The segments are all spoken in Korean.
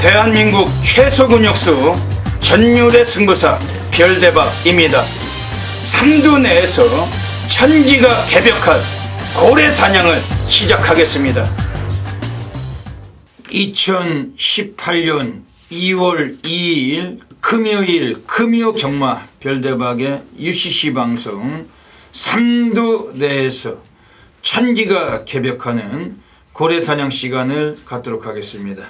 대한민국 최소 근육수 전율의 승부사 별대박입니다. 삼두 내에서 천지가 개벽한 고래 사냥을 시작하겠습니다. 2018년 2월 2일 금요일 금요경마 별대박의 UCC 방송 삼두 내에서 천지가 개벽하는 고래 사냥 시간을 갖도록 하겠습니다.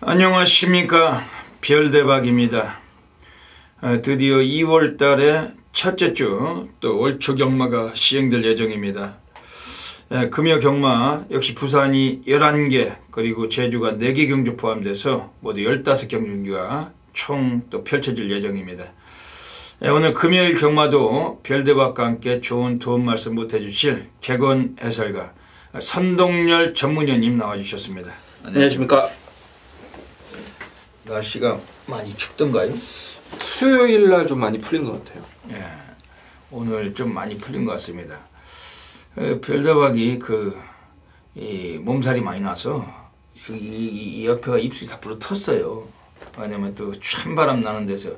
안녕하십니까, 별대박입니다. 드디어 2월 달에 첫째 주 또 월초 경마가 시행될 예정입니다. 금요 경마 역시 부산이 11개 그리고 제주가 4개 경주 포함돼서 모두 15경주가 총 또 펼쳐질 예정입니다. 오늘 금요일 경마도 별대박과 함께 좋은 도움 말씀 못해주실 객원 해설가 선동열 전문위원님 나와주셨습니다. 안녕하십니까. 날씨가 많이 춥던가요? 수요일날 좀 많이 풀린 것 같아요. 예, 오늘 좀 많이 풀린 것 같습니다. 별대박이 이 몸살이 많이 나서 이 옆에가 입술이 다 부러텄어요. 왜냐면 또 찬바람 나는 데서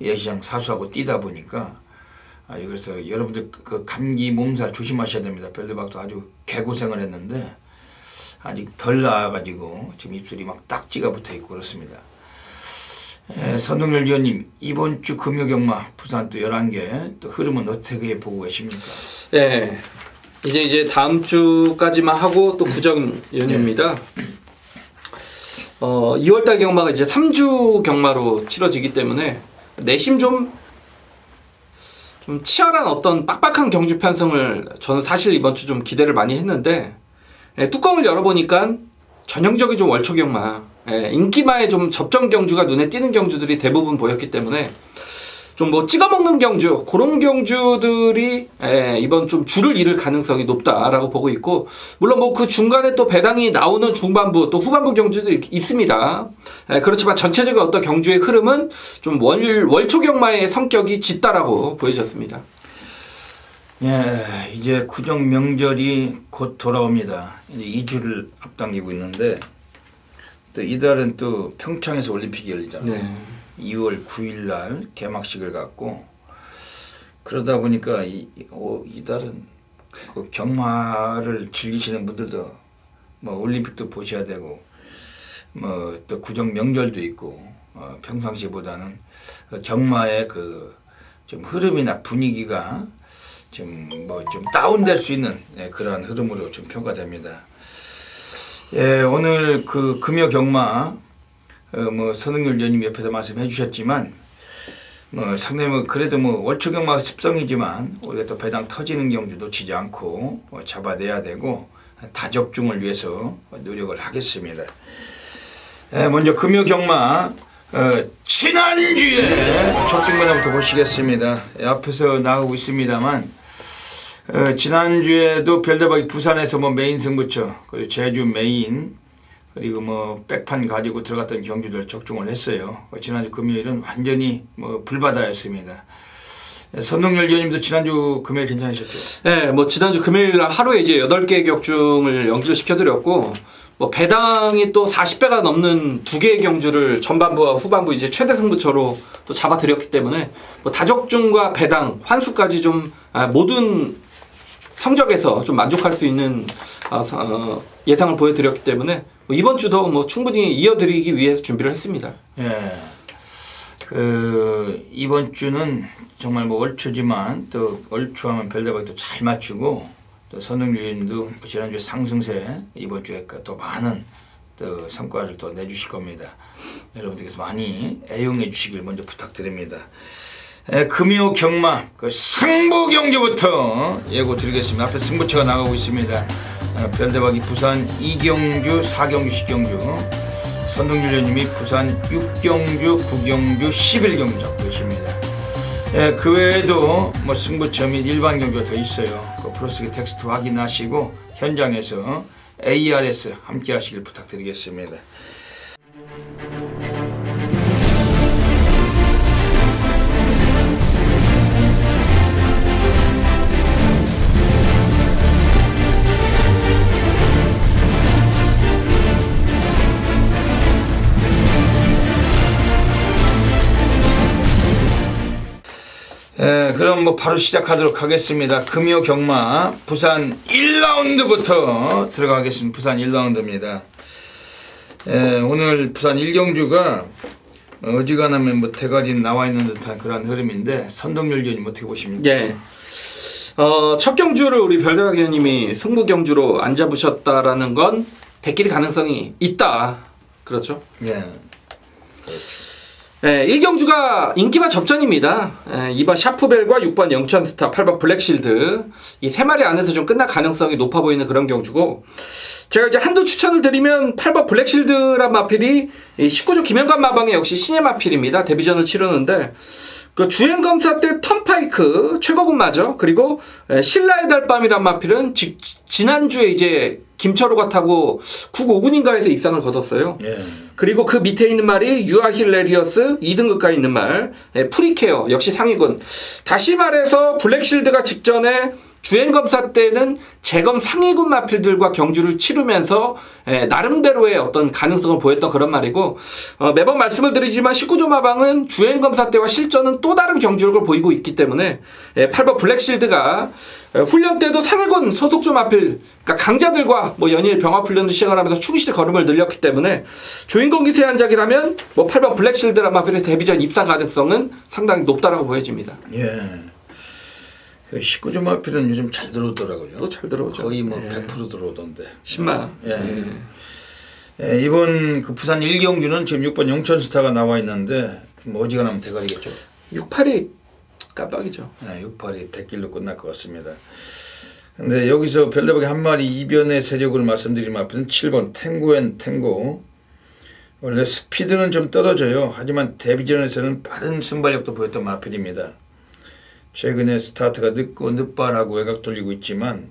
예시장 사수하고 뛰다 보니까 그래서 여러분들 그 감기 몸살 조심하셔야 됩니다. 별대박도 아주 개고생을 했는데 아직 덜 나아가지고 지금 입술이 막 딱지가 붙어있고 그렇습니다. 선동열 위원님, 이번 주 금요경마 부산 또 11개 또 흐름은 어떻게 보고 계십니까? 네, 이제 다음 주까지만 하고 또 구정 연휴입니다. 2월달 경마가 이제 3주 경마로 치러지기 때문에 내심 좀 치열한 어떤 빡빡한 경주 편성을 저는 사실 이번 주 좀 기대를 많이 했는데 뚜껑을 열어보니까 전형적인 좀 월초 경마, 인기마에 좀 접전 경주가 눈에 띄는 경주들이 대부분 보였기 때문에 좀 뭐 찍어먹는 경주, 그런 경주들이 이번 좀 줄을 잃을 가능성이 높다라고 보고 있고, 물론 뭐 그 중간에 또 배당이 나오는 중반부 또 후반부 경주들이 있습니다. 그렇지만 전체적인 어떤 경주의 흐름은 좀 월초 경마의 성격이 짙다라고 보여졌습니다. 예, 이제 구정 명절이 곧 돌아옵니다. 이제 2주를 앞당기고 있는데 또 이달은 또 평창에서 올림픽이 열리잖아요. 네. 2월 9일 날 개막식을 갖고 그러다 보니까 이달은 그 경마를 즐기시는 분들도 뭐 올림픽도 보셔야 되고 뭐 또 구정 명절도 있고 평상시보다는 경마의 그 좀 흐름이나 분위기가 좀 다운될 수 있는 그러한 흐름으로 좀 평가됩니다. 예, 오늘 그 금요 경마 뭐 선흥열 위원님 옆에서 말씀해 주셨지만 뭐 상당히 뭐 그래도 뭐 월초 경마가 습성이지만 우리가 또 배당 터지는 경주 놓치지 않고 잡아내야 되고 다적중을 위해서 노력을 하겠습니다. 예, 먼저 금요 경마 지난주에 적중마다부터 보시겠습니다. 앞에서 나오고 있습니다만 지난주에도 별대박이 부산에서 뭐 메인 승부처 그리고 제주 메인 그리고 뭐 백판 가지고 들어갔던 경주들 적중을 했어요. 지난주 금요일은 완전히 뭐 불바다였습니다. 선동열 위원님도 지난주 금요일 괜찮으셨죠? 네, 뭐 지난주 금요일 하루에 이제 8개 격중을 연기시켜드렸고, 뭐 배당이 또 40배가 넘는 2개의 경주를 전반부와 후반부 이제 최대 승부처로 또 잡아드렸기 때문에 뭐 다적중과 배당, 환수까지 좀 모든 성적에서 좀 만족할 수 있는 예상을 보여드렸기 때문에 뭐 이번 주도 뭐 충분히 이어드리기 위해서 준비를 했습니다. 예. 이번 주는 정말 뭐 월초지만 또 월초하면 별대박이 또 잘 맞추고 또 선흥열 위원님도 지난주에 상승세 이번 주에 또 많은 또 성과를 또 내주실 겁니다. 여러분들께서 많이 애용해 주시길 먼저 부탁드립니다. 금요 경마 그 승부 경주부터 예고 드리겠습니다. 앞에 승부처가 나가고 있습니다. 별대박이 부산 2경주, 4경주, 10경주, 선동열 위원님이 부산 6경주, 9경주, 11경주 잡고 계십니다. 그 외에도 뭐 승부처 및 일반 경주가 더 있어요. 그 플러스 텍스트 확인하시고 현장에서 ARS 함께 하시길 부탁드리겠습니다. 그럼 뭐 바로 시작하도록 하겠습니다. 금요 경마 부산 1라운드부터 들어가겠습니다. 부산 1라운드입니다. 오늘 부산 1경주가 어지간하면 뭐 대가리 나와 있는 듯한 그런 흐름인데 선동열 위원님 어떻게 보십니까? 예. 첫 경주를 우리 별대박 위원님이 승부 경주로 안 잡으셨다라는 건 대끼리 가능성이 있다. 그렇죠? 예. 네, 1경주가 인기마 접전입니다. 2번 샤프벨과 6번 영천스타, 8번 블랙실드 이 세 마리 안에서 좀 끝날 가능성이 높아 보이는 그런 경주고, 제가 이제 한두 추천을 드리면 8번 블랙실드란 마필이 19조 김현관 마방의 역시 신예 마필입니다. 데뷔전을 치르는데 그 주행검사 때 턴파이크 최고급마죠. 그리고 신라의 달밤이란 마필은 지난주에 이제 김철호가 타고 959인가에서 입상을 거뒀어요. 예. 그리고 그 밑에 있는 말이 유아 힐레리어스 2등급까지 있는 말, 프리케어 역시 상위군. 다시 말해서 블랙실드가 직전에 주행검사 때는 재검 상위군 마필들과 경주를 치르면서 나름대로의 어떤 가능성을 보였던 그런 말이고, 매번 말씀을 드리지만 19조 마방은 주행검사 때와 실전은 또 다른 경주력을 보이고 있기 때문에 8번 블랙실드가 훈련 때도 상위군 소속조 마필, 그러니까 강자들과 뭐 연일 병합 훈련도 시행을 하면서 충실히 걸음을 늘렸기 때문에 조인공 기세 한작이라면 뭐 8번 블랙실드란 마필의 데뷔전 입상 가능성은 상당히 높다라고 보여집니다. 예. 19조 마필은 요즘 잘 들어오더라고요. 또 잘 들어오죠. 거의 뭐 예. 100% 들어오던데. 10만. 예, 이번 그 부산 1경주는 지금 6번 영천스타가 나와 있는데 뭐 어지간하면 대가리겠죠. 68이 깜빡이죠. 6팔이 대길로 끝날 것 같습니다. 근데 여기서 별대박의 한 마리 이변의 세력으로 말씀드리면 앞에는 7번 탱고앤 탱고. 원래 스피드는 좀 떨어져요. 하지만 데뷔전에서는 빠른 순발력도 보였던 마필입니다. 최근에 스타트가 늦고 늦발하고 외곽 돌리고 있지만,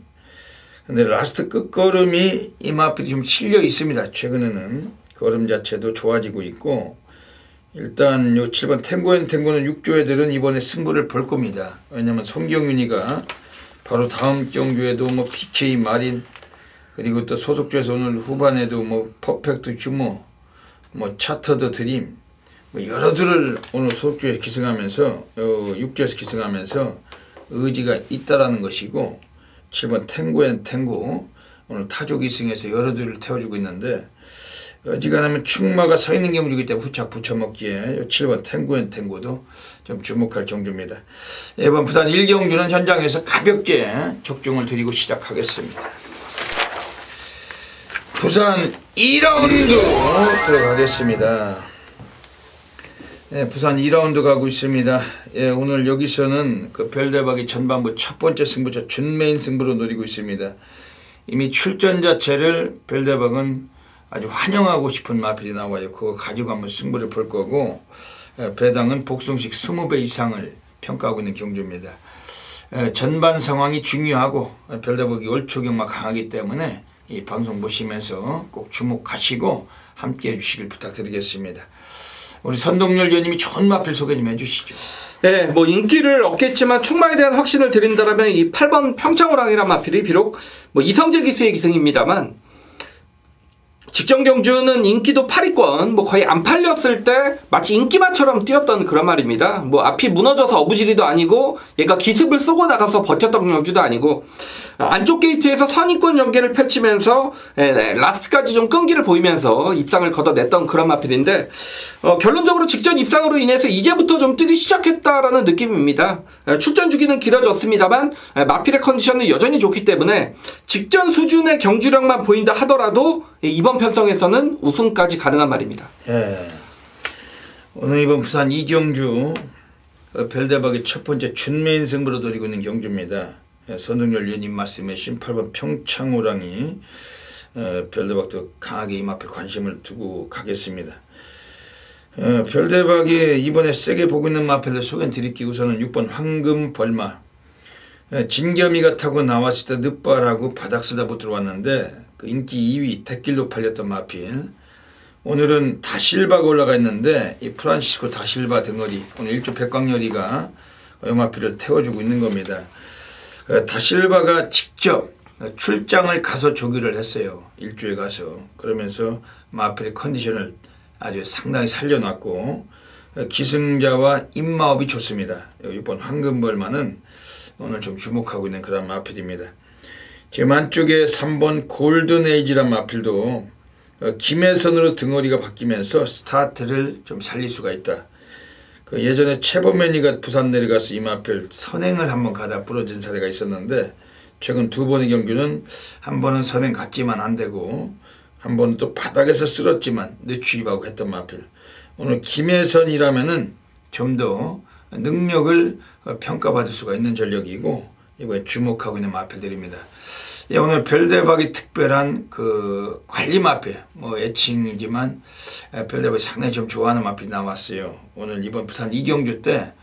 근데 라스트 끝걸음이 이 마필이 좀 실려 있습니다. 최근에는 걸음 자체도 좋아지고 있고, 일단 요 7번 탱고앤 탱고는 6조 애들은 이번에 승부를 볼 겁니다. 왜냐면 송경윤이가 바로 다음 경주에도 뭐 PK 마린, 그리고 또 소속조에서 오늘 후반에도 뭐 퍼펙트 주모, 뭐 차터드 드림, 뭐 여러들을 오늘 소속조에서 기승하면서 6조에서 기승하면서 의지가 있다라는 것이고, 7번 탱고앤 탱고 오늘 타조 기승에서 여러들을 태워주고 있는데, 어지간하면 충마가 서 있는 경주이기 때문에 후착 붙여먹기에 7번 탱고앤 탱고도 좀 주목할 경주입니다. 이번 부산 1경주는 현장에서 가볍게 적중을 드리고 시작하겠습니다. 부산 2라운드 들어가겠습니다. 부산 2라운드 가고 있습니다. 오늘 여기서는 그 별대박이 전반부 첫 번째 승부처 준메인 승부로 노리고 있습니다. 이미 출전 자체를 별대박은 아주 환영하고 싶은 마필이 나와요. 그거 가지고 한번 승부를 볼 거고, 배당은 복승식 20배 이상을 평가하고 있는 경주입니다. 전반 상황이 중요하고 별대박이 월초경마 강하기 때문에 이 방송 보시면서 꼭 주목하시고 함께 해주시길 부탁드리겠습니다. 우리 선동열 위원님이 좋은 마필 소개 좀 해주시죠. 네, 뭐 인기를 얻겠지만 충마에 대한 확신을 드린다면 이 8번 평창호랑이란 마필이 비록 뭐 이성재 기수의 기승입니다만, 직전 경주는 인기도 8위권, 뭐 거의 안 팔렸을 때 마치 인기마처럼 뛰었던 그런 말입니다. 뭐 앞이 무너져서 어부지리도 아니고 얘가 기습을 쏘고 나가서 버텼던 경주도 아니고, 안쪽 게이트에서 선입권 연계를 펼치면서 라스트까지 좀 끈기를 보이면서 입상을 걷어냈던 그런 마필인데, 결론적으로 직전 입상으로 인해서 이제부터 좀 뜨기 시작했다라는 느낌입니다. 출전 주기는 길어졌습니다만 마필의 컨디션은 여전히 좋기 때문에 직전 수준의 경주력만 보인다 하더라도 이번 편성에서는 우승까지 가능한 말입니다. 예. 오늘 이번 부산 2경주 별대박의 첫 번째 준메인 승부로 노리고 있는 경주입니다. 선동열 위원님 말씀해 주신 8번 평창호랑이, 별대박도 강하게 이 앞에 관심을 두고 가겠습니다. 별대박이 이번에 세게 보고 있는 마필을 소개해드릴게요. 우선은 6번 황금벌마. 진겸이가 타고 나왔을 때 늦발하고 바닥 쓰다 들어왔는데 그 인기 2위 대길로 팔렸던 마필. 오늘은 다실바가 올라가 있는데 이 프란시스코 다실바 등어리, 오늘 1조 백광열이가 이 마필을 태워주고 있는 겁니다. 다실바가 직접 출장을 가서 조기를 했어요. 일주에 가서. 그러면서 마필의 컨디션을 아주 상당히 살려놨고, 기승자와 입마업이 좋습니다. 6번 황금벌마는 오늘 좀 주목하고 있는 그런 마필입니다. 지금 안쪽에 3번 골든에이지란 마필도 김혜선으로 등어리가 바뀌면서 스타트를 좀 살릴 수가 있다. 그 예전에 최범현이가 부산 내려가서 이 마필 선행을 한번 가다 부러진 사례가 있었는데 최근 두 번의 경기는 한 번은 선행 갔지만 안 되고 한 번은 또 바닥에서 쓸었지만 늦추입하고 했던 마필. 오늘 김혜선이라면은 좀 더 능력을 평가받을 수가 있는 전력이고 이번에 주목하고 있는 마필들입니다. 예, 오늘 별대박이 특별한 그 관리 마필, 뭐 애칭이지만 별대박이 상당히 좀 좋아하는 마필이 나왔어요. 오늘 이번 부산 이경주 때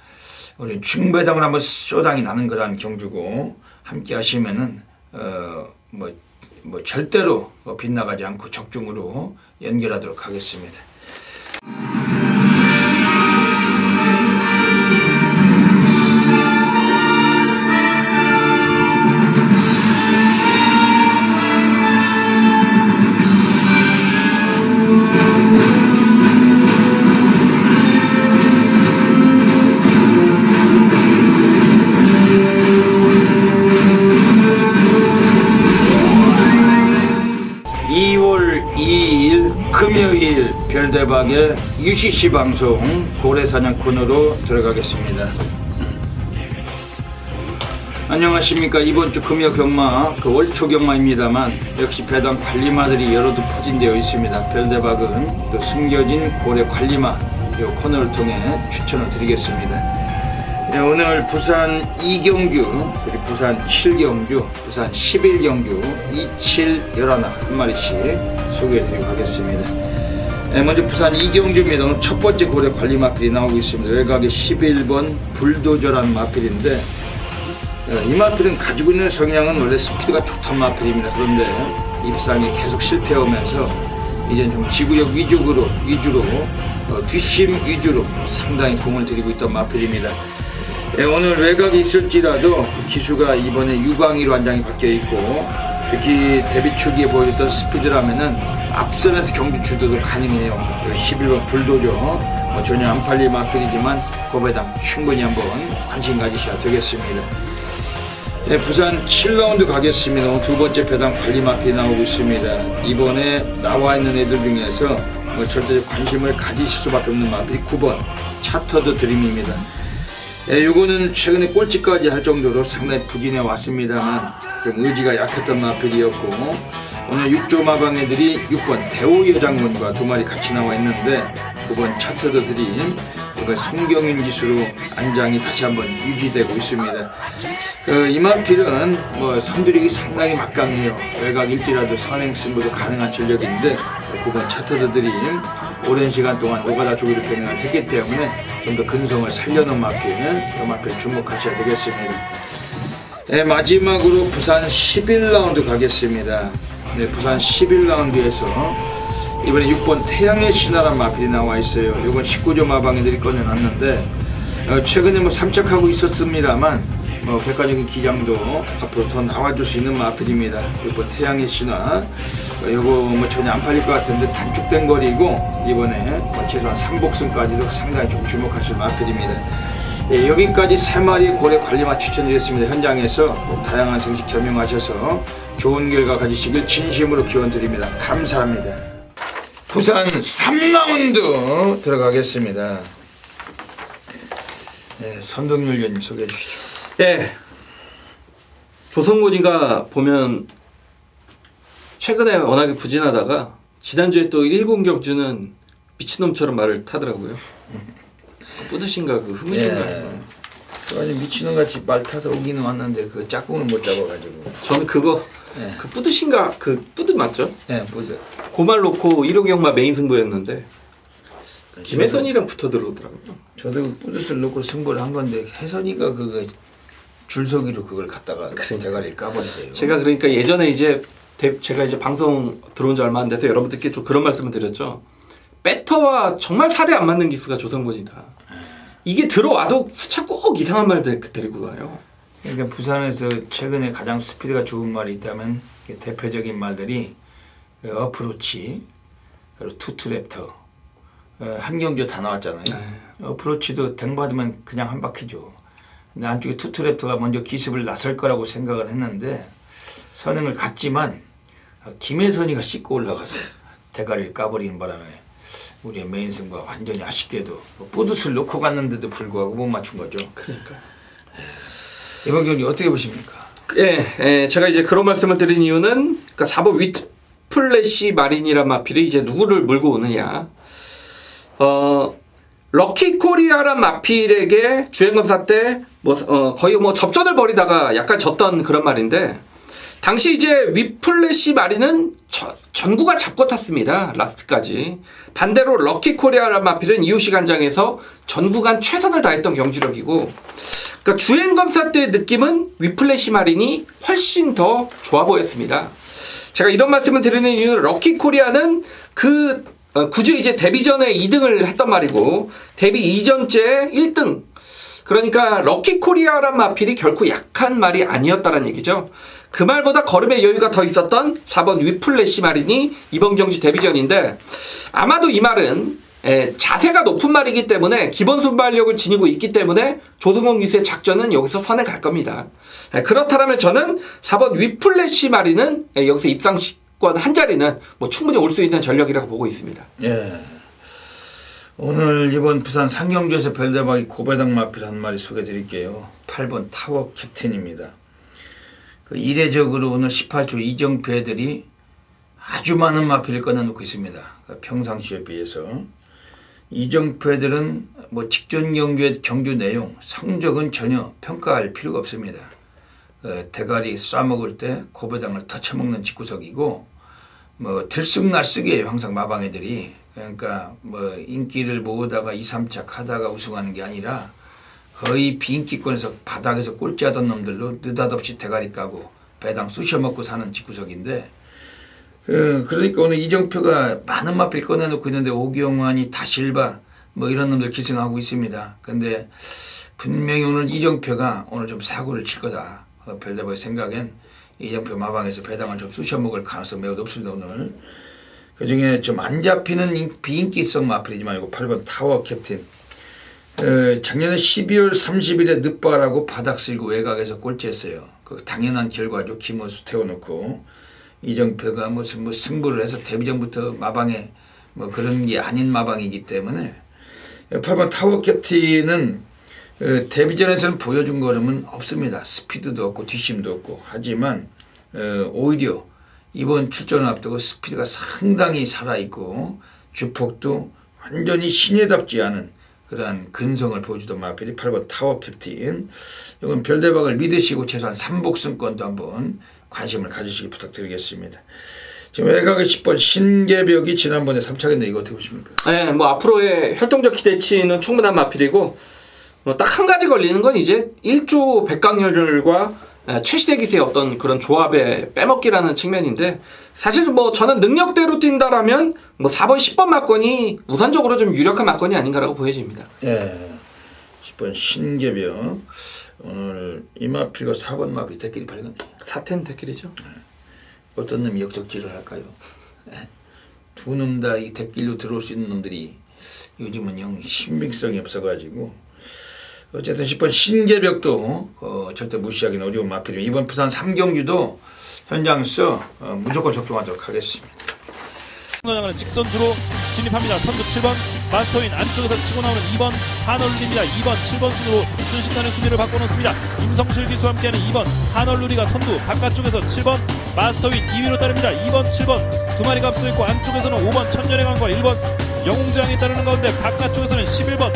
우리 중배당을 한번 쇼당이 나는 그런 경주고 함께 하시면은 뭐 절대로 빗나가지 않고 적중으로 연결하도록 하겠습니다. 2월 2일 금요일 별대박의 UCC 방송 고래사냥 코너로 들어가겠습니다. 안녕하십니까. 이번 주 금요 경마 그 월초 경마입니다만 역시 배당 관리마들이 여러도 포진되어 있습니다. 별대박은 또 숨겨진 고래 관리마 이 코너를 통해 추천을 드리겠습니다. 네, 오늘 부산 2경주, 그리고 부산 7경주, 부산 11경주, 27, 11 한 마리씩 소개해드리고 하겠습니다. 네, 먼저 부산 2경주입니다. 오늘 첫 번째 고래 관리 마필이 나오고 있습니다. 외곽에 11번 불도저라는 마필인데 이 마필은 가지고 있는 성향은 원래 스피드가 좋던 마필입니다. 그런데 입상이 계속 실패하면서 이제 좀 지구력 위주로 뒷심 위주로 상당히 공을 들이고 있던 마필입니다. 예, 오늘 외곽이 있을지라도 그 기수가 이번에 유광희로 한 장이 바뀌어 있고 특히 데뷔 초기에 보였던 스피드라면은 앞선에서 경주 주도도 가능해요. 11번 불도저 전혀 안 팔릴 마필이지만 고배당 충분히 한번 관심 가지셔야 되겠습니다. 예, 부산 7라운드 가겠습니다. 오늘 두 번째 배당 관리 마필이 나오고 있습니다. 이번에 나와 있는 애들 중에서 절대적 관심을 가지실 수밖에 없는 마필이 9번 차터드 드림입니다. 예, 요거는 최근에 꼴찌까지 할 정도로 상당히 부진해 왔습니다만 좀 의지가 약했던 마필이었고 오늘 6조 마방 애들이 6번 대호 여장군과 두 마리 같이 나와 있는데 9번 차터드 드림 이번 송경인 기수로 안장이 다시 한번 유지되고 있습니다. 이 마필은 선두력이 상당히 막강해요. 외곽일지라도 선행 승부도 가능한 전력인데 9번 차터드 드림 오랜 시간 동안 노가다 조기를 경영을 했기 때문에 좀 더 근성을 살려놓은 마필, 이 마필 주목하셔야 되겠습니다. 네, 마지막으로 부산 11라운드 가겠습니다. 네, 부산 11라운드에서 이번에 6번 태양의 신화란 마필이 나와 있어요. 이번 19조 마방애들이 꺼내놨는데 최근에 3착하고 있었습니다만 백과적인 기량도 앞으로 더 나와줄 수 있는 마필입니다. 6번 태양의 신화 요거 전혀 안 팔릴 것 같은데 단축된 거리고 이번에 최소한 3복승까지도 상당히 좀 주목하실 마필입니다. 예, 여기까지 3마리 고래 관리마 추천드렸습니다. 현장에서 꼭 다양한 생식 겸용하셔서 좋은 결과 가지시길 진심으로 기원드립니다. 감사합니다. 부산 3라운드 들어가겠습니다. 네, 선동률 위원님 소개해 주시죠. 예. 조성곤이가 보면 최근에 워낙에 부진하다가 지난주에 또 1군경주는 미친놈처럼 말을 타더라고요. 뿌듯인가 그 흐뭇인가. 예. 아니 미친놈같이 말 타서 오기는 왔는데 그 짝꿍을 못 잡아가지고. 저는 그거 예. 그 뿌듯인가 그 뿌듯 맞죠? 예, 뿌듯. 고말 놓고 1호 경마 메인 승부였는데 김혜선이랑 붙어 들어오더라고요. 저도 그 뿌듯을 놓고 승부를 한 건데 혜선이가 그거 줄서기로 그걸 갖다가 대가리를 까버렸어요. 제가 그러니까 예전에 제가 이제 방송 들어온 지 얼마 안 돼서 여러분들께 좀 그런 말씀을 드렸죠. 배터와 정말 살이 안 맞는 기수가 조성곤이다. 이게 들어와도 후차 꼭 이상한 말 데리고 가요. 그러니까 부산에서 최근에 가장 스피드가 좋은 말이 있다면 대표적인 말들이 어프로치, 그리고 투투랩터, 한경주 다 나왔잖아요. 어프로치도 등 받으면 그냥 한 바퀴죠. 근데 안쪽에 투트랩터가 먼저 기습을 나설 거라고 생각을 했는데 선행을 갔지만 김혜선이가 씻고 올라가서 대가리를 까버리는 바람에 우리의 메인 승부가 완전히 아쉽게도 뿌듯을 놓고 갔는데도 불구하고 못 맞춘 거죠. 그러니까 이번 경기 어떻게 보십니까? 제가 이제 그런 말씀을 드린 이유는 그러니까 4번 위플래시 마린이란 마필이 이제 누구를 물고 오느냐. 럭키 코리아란 마필에게 주행검사 때 거의 접전을 벌이다가 약간 졌던 그런 말인데, 당시 이제 위플래시 마린은 전구가 잡고 탔습니다. 라스트까지. 반대로 럭키 코리아란 마필은 이호시 간장에서 전구간 최선을 다했던 경주력이고, 그러니까 주행검사 때 느낌은 위플래시 마린이 훨씬 더 좋아 보였습니다. 제가 이런 말씀을 드리는 이유는 럭키 코리아는 굳이 이제 데뷔 전에 2등을 했단 말이고, 데뷔 이전째 1등. 그러니까 럭키 코리아란 마필이 결코 약한 말이 아니었다는 얘기죠. 그 말보다 걸음의 여유가 더 있었던 4번 위플래시 마린이 이번 경주 데뷔전인데, 아마도 이 말은 자세가 높은 말이기 때문에 기본 순발력을 지니고 있기 때문에 조승원 기수의 작전은 여기서 선에 갈 겁니다. 그렇다면 저는 4번 위플래시 마린은 여기서 입상권 한 자리는 충분히 올 수 있는 전력이라고 보고 있습니다. 예. 오늘 이번 부산 상경주에서 별대박이 고배당 마필 한 마리 소개해 드릴게요. 8번 타워 캡틴입니다. 이례적으로 오늘 18초 이정표 애들이 아주 많은 마필을 꺼내놓고 있습니다. 평상시에 비해서. 이정표 애들은 직전 경주의 경주 내용, 성적은 전혀 평가할 필요가 없습니다. 대가리 쏴먹을 때 고배당을 터쳐먹는 직구석이고, 들쑥날쑥이에요. 항상 마방 애들이. 그러니까 인기를 모으다가 2, 3차 하다가 우승하는 게 아니라 거의 비인기권에서 바닥에서 꼴찌하던 놈들로 느닷없이 대가리 까고 배당 쑤셔먹고 사는 직구석인데, 그러니까 오늘 이정표가 많은 마필 꺼내놓고 있는데 오기영환이 다실바 이런 놈들 기승하고 있습니다. 근데 분명히 오늘 이정표가 오늘 좀 사고를 칠 거다. 별대박의 생각엔 이정표 마방에서 배당을 좀 쑤셔먹을 가능성이 매우 높습니다. 오늘 그 중에 좀 안 잡히는 비인기성 마필이지만 이거 8번 타워 캡틴. 작년에 12월 30일에 늦바라고 바닥 쓸고 외곽에서 꼴찌했어요. 그 당연한 결과죠. 김호수 태워놓고 이정표가 무슨 승부를 해서 데뷔전부터 마방에 그런 게 아닌 마방이기 때문에 8번 타워 캡틴은 데뷔전에서는 보여준 걸음은 없습니다. 스피드도 없고 뒷심도 없고. 하지만 오히려 이번 출전을 앞두고 스피드가 상당히 살아있고 주폭도 완전히 신예답지 않은 그러한 근성을 보여주던 마필이 8번 타워 캡틴. 이건 별대박을 믿으시고 최소한 3복승권도 한번 관심을 가지시기 부탁드리겠습니다. 지금 외곽의 10번 신계벽이 지난번에 3차겠네. 이거 어떻게 보십니까? 네, 앞으로의 활동적 기대치는 충분한 마필이고, 딱 한 가지 걸리는 건 이제 1조 백강렬과 최시대 기세의 어떤 그런 조합의 빼먹기라는 측면인데, 사실 저는 능력대로 뛴다라면 4번 10번 마건이 우선적으로 좀 유력한 마건이 아닌가라고 보여집니다. 예, 10번 신계벽. 오늘 이 마필과 4번 마필 대끼리 밝았네. 사텐 대끼리죠. 어떤 놈이 역적질을 할까요? 두 놈 다 이 대길로 들어올 수 있는 놈들이 요즘은 영 신빙성이 없어가지고, 어쨌든 10번 신계벽도 절대 무시하기는 어려운 마필이며, 이번 부산 3경주도 현장에서 무조건 적중하도록 하겠습니다. 선장은 직선주로 진입합니다. 선두 7번 마스터인 안쪽에서 치고 나오는 2번 한얼룰입니다. 2번 7번 순으로 순식간에 순위를 바꿔놓습니다. 임성실 기수와 함께하는 2번 한얼룰이가 선두 바깥쪽에서 7번 마스터인 2위로 따릅니다. 2번 7번 두 마리가 앞서 있고, 안쪽에서는 5번 천년의강과 1번 영웅장이 따르는 가운데 바깥쪽에서는 11번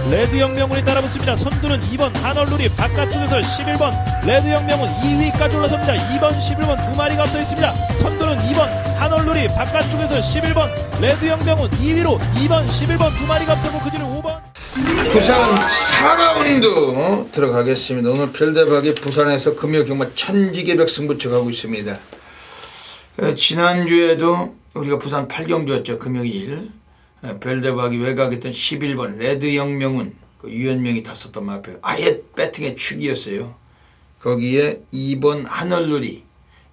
레드영명운이 따라붙습니다. 선두는 2번 한얼룰이, 바깥쪽에서 11번 레드영명운 2위까지 올라섭니다. 2번 11번 두 마리가 앞서 있습니다. 선두는 2번 한얼룰이, 바깥쪽에서 11번 레드영명운 2위로 2번 11번 두 마리가 앞서고 그 뒤를 5번 부산 4라운드 들어가겠습니다. 오늘 별대박이 부산에서 금요 경마 천지개벽 승부처 가고 있습니다. 지난주에도 우리가 부산 8경주였죠. 금요일 별대박이 외곽했던 11번 레드영명운, 유현명이 탔었던 마필, 아예 배팅의 축이었어요. 거기에 2번 한얼룰이,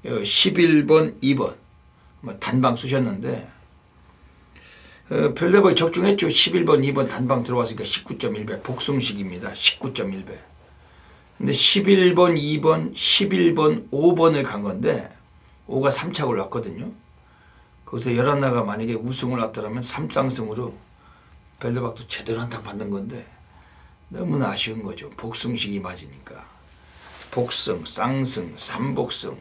11번 2번 단방 쑤셨는데, 별대박이 적중했죠. 11번, 2번 단방 들어왔으니까 19.1배 복승식입니다. 19.1배. 근데 11번, 2번, 11번, 5번을 간 건데 5가 3착을 왔거든요. 거기서 11나가 만약에 우승을 왔더라면 3쌍승으로 별대박도 제대로 한탕 받는 건데 너무나 아쉬운 거죠. 복승식이 맞으니까. 복승, 쌍승, 삼복승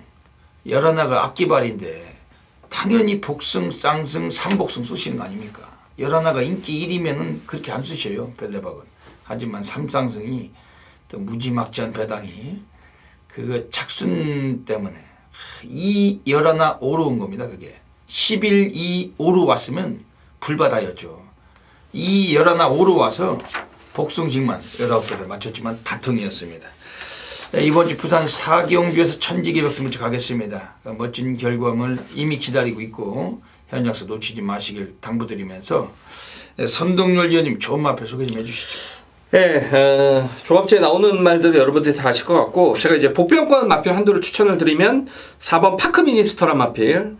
11나가 악기발인데 당연히 복승, 쌍승, 삼복승 쓰시는 거 아닙니까? 11나가 인기 1위면은 그렇게 안 쓰셔요. 별대박은. 하지만 삼쌍승이 또 무지막지한 배당이 그거 착순 때문에 이 11나 5로 온 겁니다. 그게 11, 2, 5로 왔으면 불바다였죠. 이 11나 5로 와서 복승식만 19개를 맞췄지만 다통이었습니다. 이번 주 부산 사경주에서 천지개벽승부처 가겠습니다. 멋진 결과물 이미 기다리고 있고 현장에서 놓치지 마시길 당부드리면서 선동열 위원님 좋은 마표 소개 좀 해주시죠. 네, 종합제에 나오는 말들을 여러분들이 다 아실 것 같고 제가 이제 복병권 마필 한두를 추천을 드리면 4번 파크미니스터란 마필.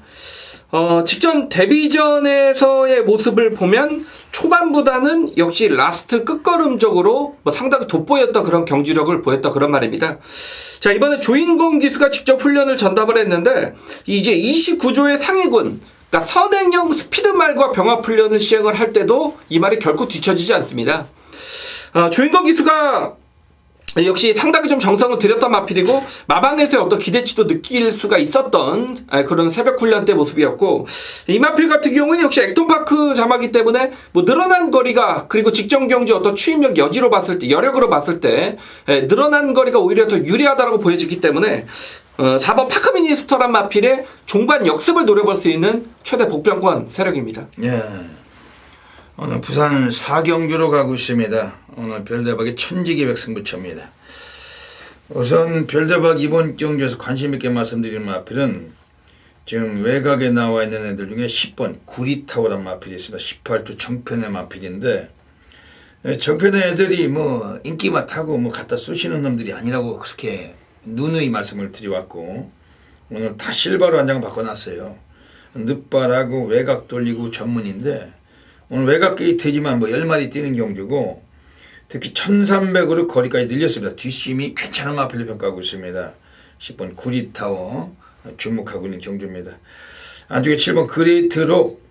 직전 데뷔전에서의 모습을 보면 초반보다는 역시 라스트 끝걸음적으로 상당히 돋보였던 그런 경주력을 보였다 그런 말입니다. 자, 이번에 조인공 기수가 직접 훈련을 전담을 했는데 이제 29조의 상위군 그러니까 선행형 스피드말과 병합 훈련을 시행을 할 때도 이 말이 결코 뒤처지지 않습니다. 조인공 기수가 역시 상당히 좀 정성을 들였던 마필이고 마방에서의 어떤 기대치도 느낄 수가 있었던 그런 새벽 훈련 때 모습이었고 이 마필 같은 경우는 역시 액톤파크 자마기 때문에 뭐 늘어난 거리가 그리고 직전 경주 어떤 추임력 여지로 봤을 때 여력으로 봤을 때 늘어난 거리가 오히려 더 유리하다고 보여지기 때문에 4번 파크미니스터란 마필의 종반 역습을 노려볼 수 있는 최대 복병권 세력입니다. 예. 오늘 부산 사경주로 가고 있습니다. 오늘 별대박의 천지개벽 승부처입니다. 우선 별대박 이번 경주에서 관심 있게 말씀드리는 마필은 지금 외곽에 나와 있는 애들 중에 10번 구리타오란 마필이 있습니다. 18조 정편의 마필인데 정편의 애들이 뭐 인기만 타고 뭐 갖다 쑤시는 놈들이 아니라고 그렇게 누누이 말씀을 드려왔고 오늘 다 실바로 한 장 바꿔놨어요. 늦발하고 외곽 돌리고 전문인데 오늘 외곽 게이트지만 뭐 10마리 뛰는 경주고 특히 1300으로 거리까지 늘렸습니다. 뒷심이 괜찮은 마필로 평가하고 있습니다. 10번 구리타워 주목하고 있는 경주입니다. 안쪽에 7번 그레이트록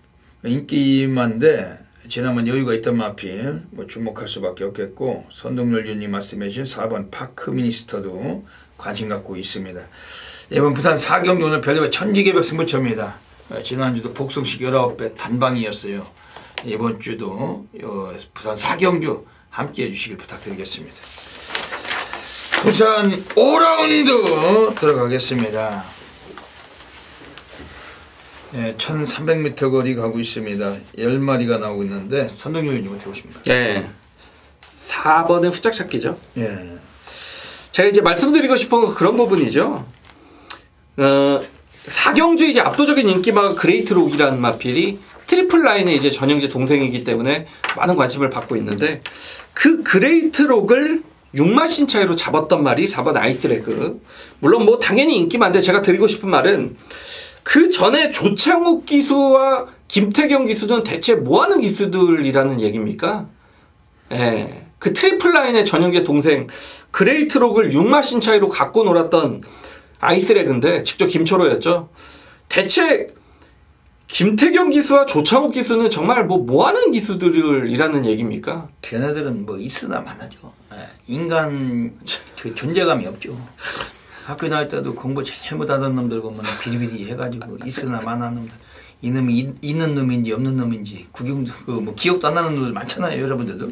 인기만데 지난번 여유가 있던 마필 뭐 주목할 수밖에 없겠고 선동열 위원님 말씀해 주신 4번 파크미니스터도 관심 갖고 있습니다. 이번 부산 사경주 오늘 별대박 천지개벽 승부처입니다. 지난주도 복승식 19배 단방이었어요. 이번 주도 부산 사경주 함께 해주시길 부탁드리겠습니다. 부산 5라운드 들어가겠습니다. 네, 1300m 거리 가고 있습니다. 10마리가 나오고 있는데 선동열 의원님 어떻게 보십니까? 네, 4번은 후짝 찾기죠. 예. 제가 이제 말씀드리고 싶은 건 그런 부분이죠. 사경주 이제 압도적인 인기마가 그레이트록이라는 마필이 트리플 라인의 이제 전형제 동생이기 때문에 많은 관심을 받고 있는데 그 그레이트록을 6마신 차이로 잡았던 말이 4번 아이스레그. 물론 뭐 당연히 인기만데 제가 드리고 싶은 말은 그 전에 조창욱 기수와 김태경 기수는 대체 뭐하는 기수들이라는 얘기입니까? 예, 그 트리플 라인의 전형제 동생 그레이트록을 6마신 차이로 갖고 놀았던 아이스레그인데 직접 김초로였죠. 대체 김태경 기수와 조창욱 기수는 정말 뭐하는 기수들이라는 얘기입니까? 걔네들은 뭐 있으나 마나죠. 인간 그 존재감이 없죠. 학교 다닐 때도 공부 제일 못하던 놈들 보면 비리비리 해가지고 있으나 마나 놈들. 이놈이 있는 놈인지 없는 놈인지 구경도 뭐 기억도 안 나는 놈들 많잖아요. 여러분들도.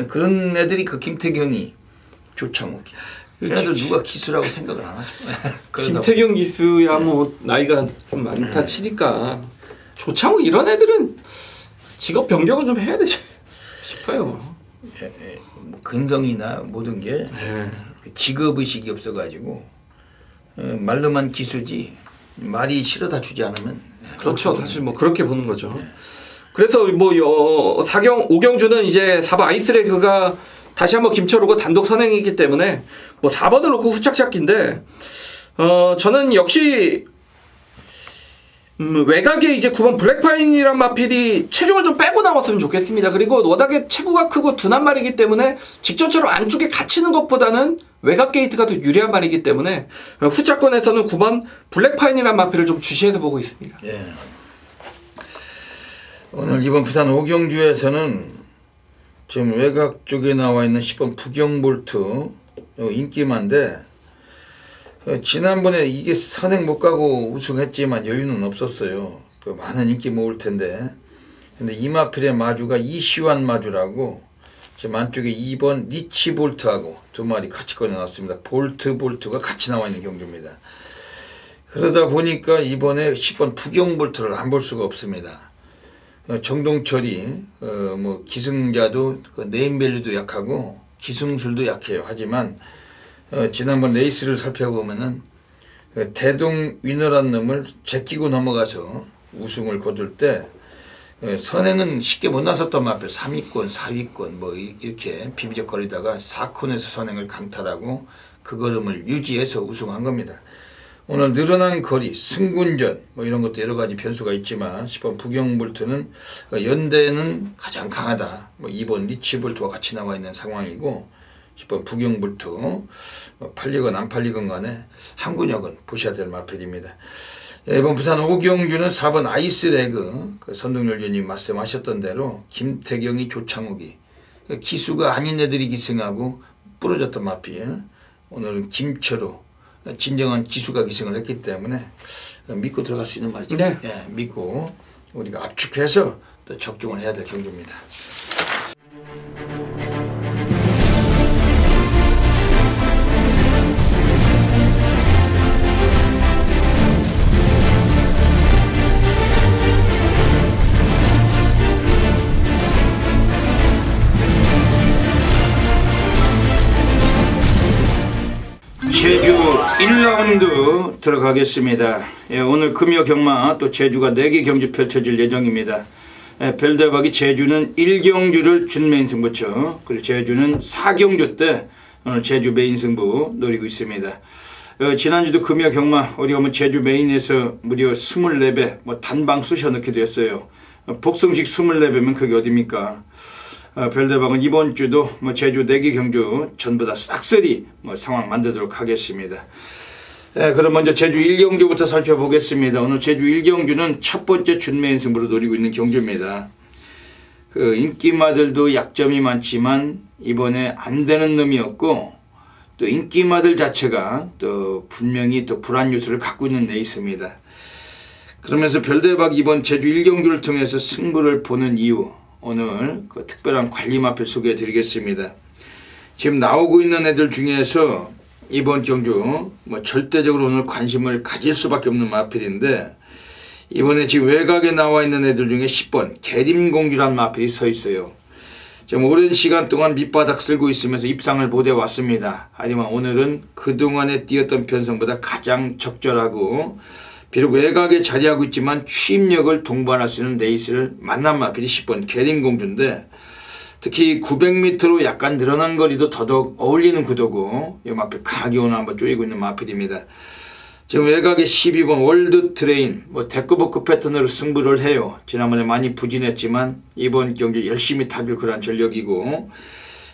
그런 애들이 그 김태경이 조창욱이. 걔네들 누가 기수라고 생각을 안 하죠. 김태경 기수야 뭐 나이가 좀 많다 치니까 조창욱 이런 애들은 직업 변경은 좀 해야 되지 싶어요. 뭐 근성이나 모든 게 직업의식이 없어가지고 말로만 기수지 말이 실어다 주지 않으면 그렇죠. 사실 뭐 그렇게 보는 거죠. 그래서 뭐 5경주는 이제 4번 아이스레그가 다시 한번 김철우가 단독 선행이기 때문에 뭐 4번을 놓고 후착 찾기인데 저는 역시 외곽에 이제 9번 블랙파인이란 마필이 체중을 좀 빼고 나왔으면 좋겠습니다. 그리고 워낙에 체구가 크고 둔한 말이기 때문에 직전처럼 안쪽에 갇히는 것보다는 외곽 게이트가 더 유리한 말이기 때문에 후차권에서는 9번 블랙파인이란 마필을 좀 주시해서 보고 있습니다. 예. 오늘 이번 부산 오경주에서는 지금 외곽 쪽에 나와 있는 10번 부경볼트 인기만데 지난번에 이게 선행 못 가고 우승했지만 여유는 없었어요. 그 많은 인기 모을 텐데. 근데 이 마필의 마주가 이시환 마주라고 지금 안쪽에 2번 리치볼트하고 두 마리 같이 꺼내놨습니다. 볼트가 같이 나와 있는 경주입니다. 그러다 보니까 이번에 10번 부경볼트를 안 볼 수가 없습니다. 정동철이 뭐 기승자도 네임밸류도 약하고 기승술도 약해요. 하지만 지난번 레이스를 살펴보면은 대동 위너란 놈을 제끼고 넘어가서 우승을 거둘 때 선행은 쉽게 못 나섰던 마필 3위권, 4위권 뭐 이렇게 비비적거리다가 4콘에서 선행을 강탈하고 그 걸음을 유지해서 우승한 겁니다. 오늘 늘어난 거리, 승군전 뭐 이런 것도 여러 가지 변수가 있지만 10번 부경볼트는 연대는 가장 강하다. 뭐 2번 리치볼트와 같이 나와 있는 상황이고 10번 부경볼트 팔리건 안 팔리건 간에 한 근역은 보셔야 될 마필입니다. 이번 부산 오경주는 4번 아이스레그 선동열 위원님 말씀하셨던 대로 김태경이 조창욱이 기수가 아닌 애들이 기승하고 부러졌던 마필. 오늘은 김철우 진정한 기수가 기승을 했기 때문에 믿고 들어갈 수 있는 말이죠. 네. 예, 믿고 우리가 압축해서 또 적중을 해야 될 경주입니다. 제주 1라운드 들어가겠습니다. 예, 오늘 금요 경마 또 제주가 4개 경주 펼쳐질 예정입니다. 별대박이 제주는 1경주를 준메인 승부처, 그리고 제주는 4경주 때 오늘 제주 메인 승부 노리고 있습니다. 지난주도 금요 경마 어디 가면 제주 메인에서 무려 24배 뭐 단방 쑤셔 넣게 됐어요. 복성식 24배면 그게 어딥니까? 별대박은 이번 주도 뭐 제주 4개 경주 전부 다 싹쓸이 뭐 상황 만들도록 하겠습니다. 그럼 먼저 제주 1경주부터 살펴보겠습니다. 오늘 제주 1경주는 첫 번째 준메인 승부로 노리고 있는 경주입니다. 그 인기마들도 약점이 많지만 이번에 안 되는 놈이 없고 또 인기마들 자체가 또 분명히 또 불안 요소를 갖고 있는 데 있습니다. 그러면서 별대박 이번 제주 1경주를 통해서 승부를 보는 이유, 오늘 그 특별한 관리 마필 소개해 드리겠습니다. 지금 나오고 있는 애들 중에서 이번 경주 뭐 절대적으로 오늘 관심을 가질 수밖에 없는 마필인데 이번에 지금 외곽에 나와 있는 애들 중에 10번 계림공주란 마필이 서 있어요. 지금 오랜 시간 동안 밑바닥 쓸고 있으면서 입상을 못해 왔습니다. 하지만 오늘은 그동안에 뛰었던 편성보다 가장 적절하고 비록 외곽에 자리하고 있지만 추임력을 동반할 수 있는 레이스를 만난 마필이 10번 계림공주인데 특히 900m로 약간 늘어난 거리도 더더욱 어울리는 구도고 이 마필 강하게 오늘 한번 쪼이고 있는 마필입니다. 지금 외곽에 12번 월드 트레인 뭐 데코버크 패턴으로 승부를 해요. 지난번에 많이 부진했지만 이번 경기 열심히 타줄 그런 전력이고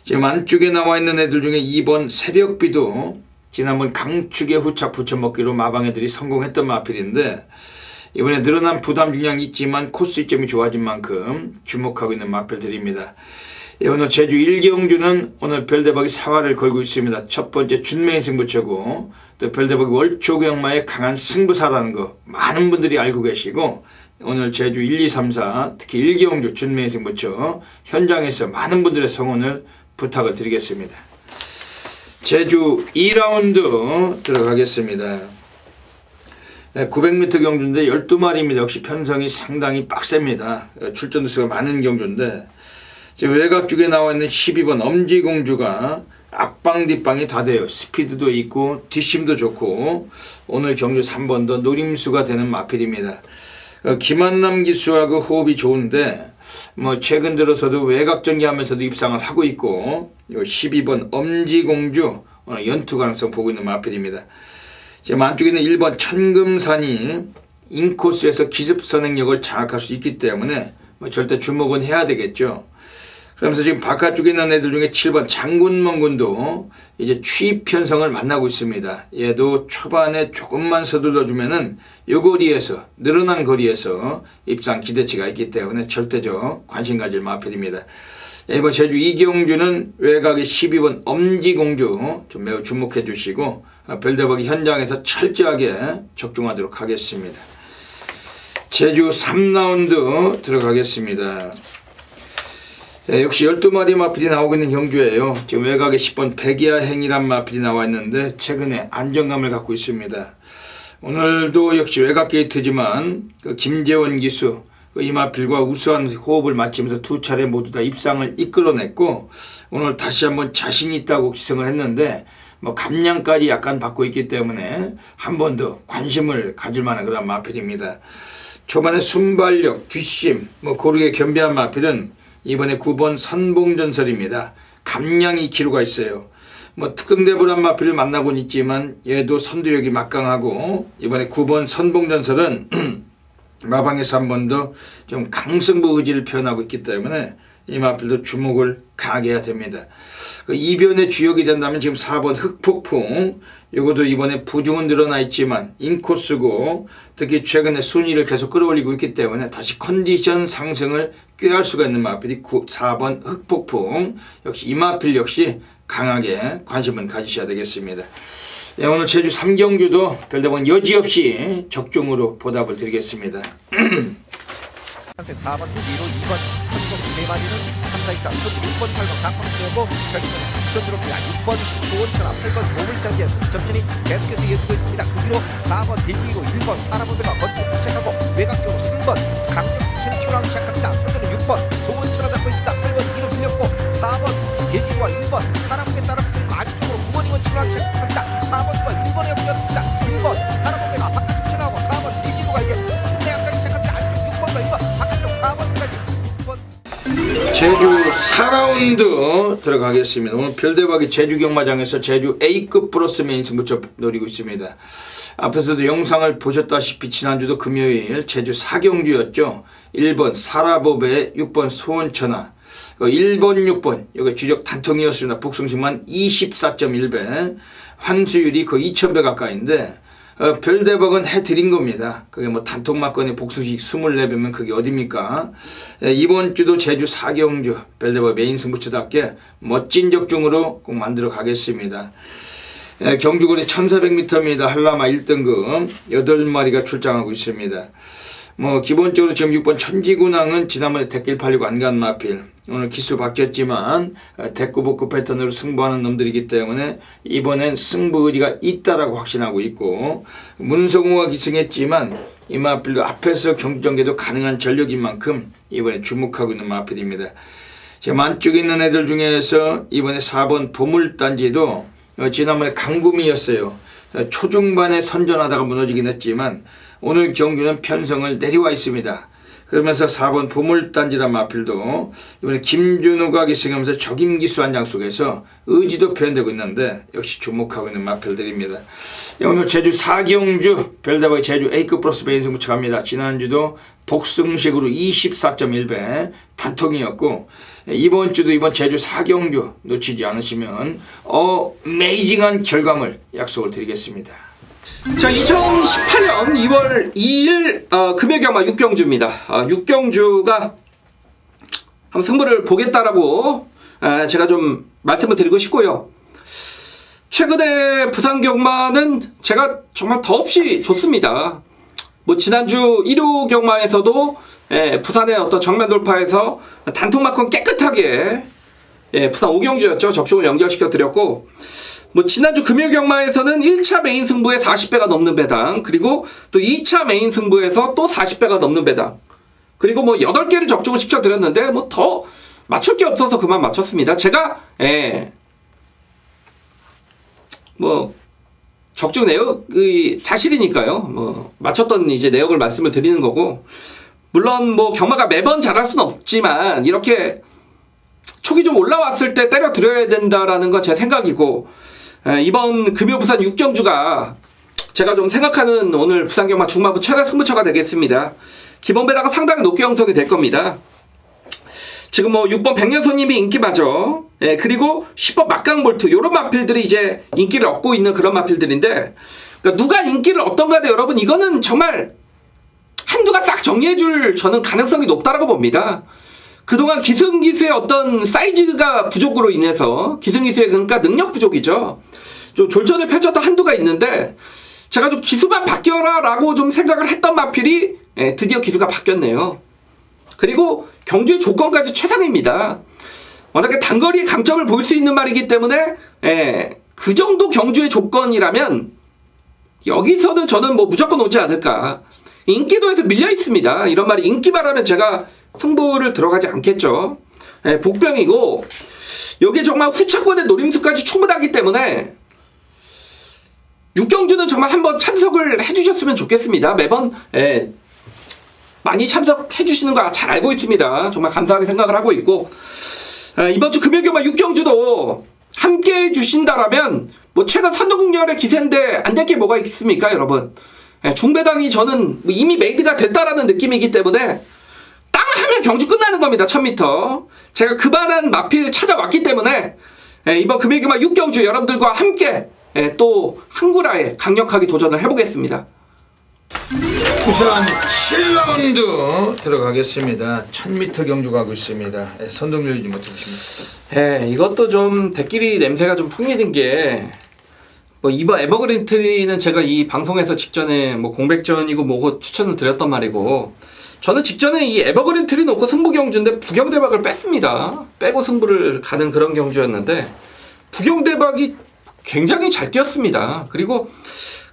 지금 안쪽에 나와 있는 애들 중에 2번 새벽비도 지난번 강축의 후착 붙여먹기로 마방애들이 성공했던 마필인데 이번에 늘어난 부담 중량이 있지만 코스 이점이 좋아진 만큼 주목하고 있는 마필들입니다. 오늘 제주 1경주는 오늘 별대박이 사활을 걸고 있습니다. 첫 번째 준메인 승부처고 또 별대박이 월초경마의 강한 승부사라는 거 많은 분들이 알고 계시고 오늘 제주 1, 2, 3, 4 특히 1경주 준메인 승부처 현장에서 많은 분들의 성원을 부탁을 드리겠습니다. 제주 2라운드 들어가겠습니다. 900m 경주인데 12마리입니다. 역시 편성이 상당히 빡셉니다. 출전 수가 많은 경주인데 지금 외곽 쪽에 나와 있는 12번 엄지공주가 앞방 뒷방이 다 돼요. 스피드도 있고 뒷심도 좋고 오늘 경주 3번 더 노림수가 되는 마필입니다. 김한남 기수하고 호흡이 좋은데 뭐 최근 들어서도 외곽 전개하면서도 입상을 하고 있고 12번 엄지공주 오늘 연투 가능성 보고 있는 마필입니다. 지금 안쪽에 있는 1번 천금산이 인코스에서 기습 선행력을 장악할 수 있기 때문에 뭐 절대 주목은 해야 되겠죠. 그러면서 지금 바깥쪽에 있는 애들 중에 7번 장군멍군도 이제 취입 편성을 만나고 있습니다. 얘도 초반에 조금만 서둘러주면은 요 거리에서, 늘어난 거리에서 입상 기대치가 있기 때문에 절대적 관심 가질 마필입니다. 이번 제주 이경주는 외곽의 12번 엄지공주 좀 매우 주목해 주시고 별대박이 현장에서 철저하게 적중하도록 하겠습니다. 제주 3라운드 들어가겠습니다. 역시 12마리 마필이 나오고 있는 경주예요. 지금 외곽에 10번 백야행이란 마필이 나와 있는데 최근에 안정감을 갖고 있습니다. 오늘도 역시 외곽 게이트지만 그 김재원 기수 이 마필과 우수한 호흡을 맞추면서 두 차례 모두 다 입상을 이끌어냈고 오늘 다시 한번 자신 있다고 기승을 했는데 뭐 감량까지 약간 받고 있기 때문에 한 번 더 관심을 가질 만한 그런 마필입니다. 초반에 순발력, 뒷심, 뭐 고르게 겸비한 마필은 이번에 9번 선봉전설입니다. 감량이 기류가 있어요. 뭐 특등대불한 마필을 만나곤 있지만 얘도 선두력이 막강하고 이번에 9번 선봉전설은 마방에서 한 번 더 좀 강승부 의지를 표현하고 있기 때문에 이 마필도 주목을 강하게 해야 됩니다. 그 이변의 주역이 된다면 지금 4번 흑폭풍 이것도 이번에 부중은 늘어나 있지만 인코스고 특히 최근에 순위를 계속 끌어올리고 있기 때문에 다시 컨디션 상승을 꾀할 수가 있는 마필이 4번 흑폭풍 역시 이 마필 역시 강하게 관심을 가지셔야 되겠습니다. 예, 오늘 제주 3경주도 별다른 여지없이 적중으로 보답을 드리겠습니다. 4번 후기로 2번 선공 4마리는 3사이카 6번 8번 강황수고 결승은 전드롭니다. 6번 조원천하 8번 보물장기의 점진이 계속해서 이어지고 있습니다. 그 뒤로 4번 대지기로 1번 파라본드가 건축 시작하고 외곽쪽으로 3번 강력수천이 출하기 시작합니다. 선두는 6번 조원천하 잡고 있습니다. 8번 2로 밀렸고 4번 대지기와 1번 파라본드에 따라 붙고 아래쪽으로 9번 2번 출하기 시작합니다. 4번과 1번에 연결됩니다. 1번 파라본드가 바깥쪽 출하고 4번 대지기가 이제 내각하기 시작합니다. 아래쪽 6번과 1번 바깥쪽 4번까지 제주 4라운드 들어가겠습니다. 오늘 별대박이 제주 경마장에서 제주 A급 플러스 메인 승부처 노리고 있습니다. 앞에서도 영상을 보셨다시피 지난주도 금요일 제주 4경주였죠. 1번 사라보배, 6번 소원천하, 1번 6번 여기 주력 단통이었습니다. 복승식만 24.1배, 환수율이 거의 2000배 가까이인데 별대박은 해드린 겁니다. 그게 뭐 단통막건의 복수식 24배면 그게 어딥니까? 이번 주도 제주 4경주 별대박 메인 승부처답게 멋진 적중으로 꼭 만들어 가겠습니다. 경주거리 1400m입니다. 한라마 1등급 8마리가 출장하고 있습니다. 뭐 기본적으로 지금 6번 천지군왕은 지난번에 대길 팔리고 안 간 마필, 오늘 기수 바뀌었지만 대꾸복구 패턴으로 승부하는 놈들이기 때문에 이번엔 승부 의지가 있다라고 확신하고 있고, 문성우가 기승했지만 이 마필도 앞에서 경주전개도 가능한 전력인 만큼 이번에 주목하고 있는 마필입니다. 지금 안쪽에 있는 애들 중에서 이번에 4번 보물단지도 지난번에 강구미였어요. 초중반에 선전하다가 무너지긴 했지만 오늘 경주는 편성을 내려와 있습니다. 그러면서 4번 보물단지란 마필도 이번에 김준우가 기승하면서 적임기수 한 장 속에서 의지도 표현되고 있는데 역시 주목하고 있는 마필들입니다. 오늘 제주 4경주 별다방의 제주 A급 플러스 메인 승부처 갑니다. 지난주도 복승식으로 24.1배 단통이었고 이번 주도 이번 제주 4경주 놓치지 않으시면 어메이징한 결과물 약속을 드리겠습니다. 자, 2018년 2월 2일 금요경마 6경주입니다. 6경주가 한번 승부를 보겠다라고 제가 좀 말씀을 드리고 싶고요. 최근에 부산 경마는 제가 정말 더없이 좋습니다. 뭐 지난주 1호 경마에서도 부산의 어떤 정면 돌파에서 단통마컨 깨끗하게 부산 5경주였죠. 적중을 연결시켜 드렸고, 뭐 지난주 금요경마에서는 1차 메인 승부에 40배가 넘는 배당, 그리고 또 2차 메인 승부에서 또 40배가 넘는 배당, 그리고 뭐 8개를 적중을 시켜드렸는데 뭐 더 맞출 게 없어서 그만 맞췄습니다. 제가 뭐 적중 내역이 사실이니까요. 뭐 맞췄던 이제 내역을 말씀을 드리는 거고, 물론 뭐 경마가 매번 잘할 수는 없지만 이렇게 촉이 좀 올라왔을 때 때려 드려야 된다라는 건 제 생각이고, 이번 금요 부산 6경주가 제가 좀 생각하는 오늘 부산경마 중마부 최다 승부처가 되겠습니다. 기본 배당은 상당히 높게 형성이 될 겁니다. 지금 뭐 6번 백년손님이 인기마죠. 예, 그리고 10번 막강볼트 요런 마필들이 이제 인기를 얻고 있는 그런 마필들인데, 그러니까 누가 인기를 얻던가도 여러분 이거는 정말 한두가 싹 정리해줄 저는 가능성이 높다라고 봅니다. 그동안 기승기수의 어떤 사이즈가 부족으로 인해서 기승기수의 그러니까 능력 부족이죠. 좀 졸전을 펼쳤던 한두가 있는데 제가 좀 기수만 바뀌어라 라고 좀 생각을 했던 마필이 드디어 기수가 바뀌었네요. 그리고 경주의 조건까지 최상입니다. 워낙에 단거리 강점을 보일 수 있는 말이기 때문에 그 정도 경주의 조건이라면 여기서는 저는 뭐 무조건 오지 않을까. 인기도에서 밀려 있습니다. 이런 말이 인기말하면 제가 승부를 들어가지 않겠죠. 복병이고 여기 정말 후차권의 노림수까지 충분하기 때문에 육경주는 정말 한번 참석을 해주셨으면 좋겠습니다. 매번 많이 참석해주시는 거 잘 알고 있습니다. 정말 감사하게 생각을 하고 있고, 이번 주 금요일경마 육경주도 함께 해주신다라면 뭐 최근 선동국열의 기세인데 안 될 게 뭐가 있습니까 여러분. 중배당이 저는 이미 메이드가 됐다라는 느낌이기 때문에 땅 하면 경주 끝나는 겁니다. 1000m 제가 그만한 마필 찾아왔기 때문에 이번 금요일경마 육경주 여러분들과 함께 또 한구라에 강력하게 도전을 해보겠습니다. 부산 7라운드 들어가겠습니다. 1000m 경주 가고 있습니다. 선동률이 좀 어떻게 보십니까? 이것도 좀 대끼리 냄새가 좀 풍기는 게, 뭐 이번 에버그린 트리는 제가 이 방송에서 직전에 뭐 공백전이고 뭐고 추천을 드렸던 말이고, 저는 직전에 이 에버그린 트리 놓고 승부 경주인데 부경대박을 뺐습니다. 빼고 승부를 가는 그런 경주였는데 부경대박이 굉장히 잘 뛰었습니다. 그리고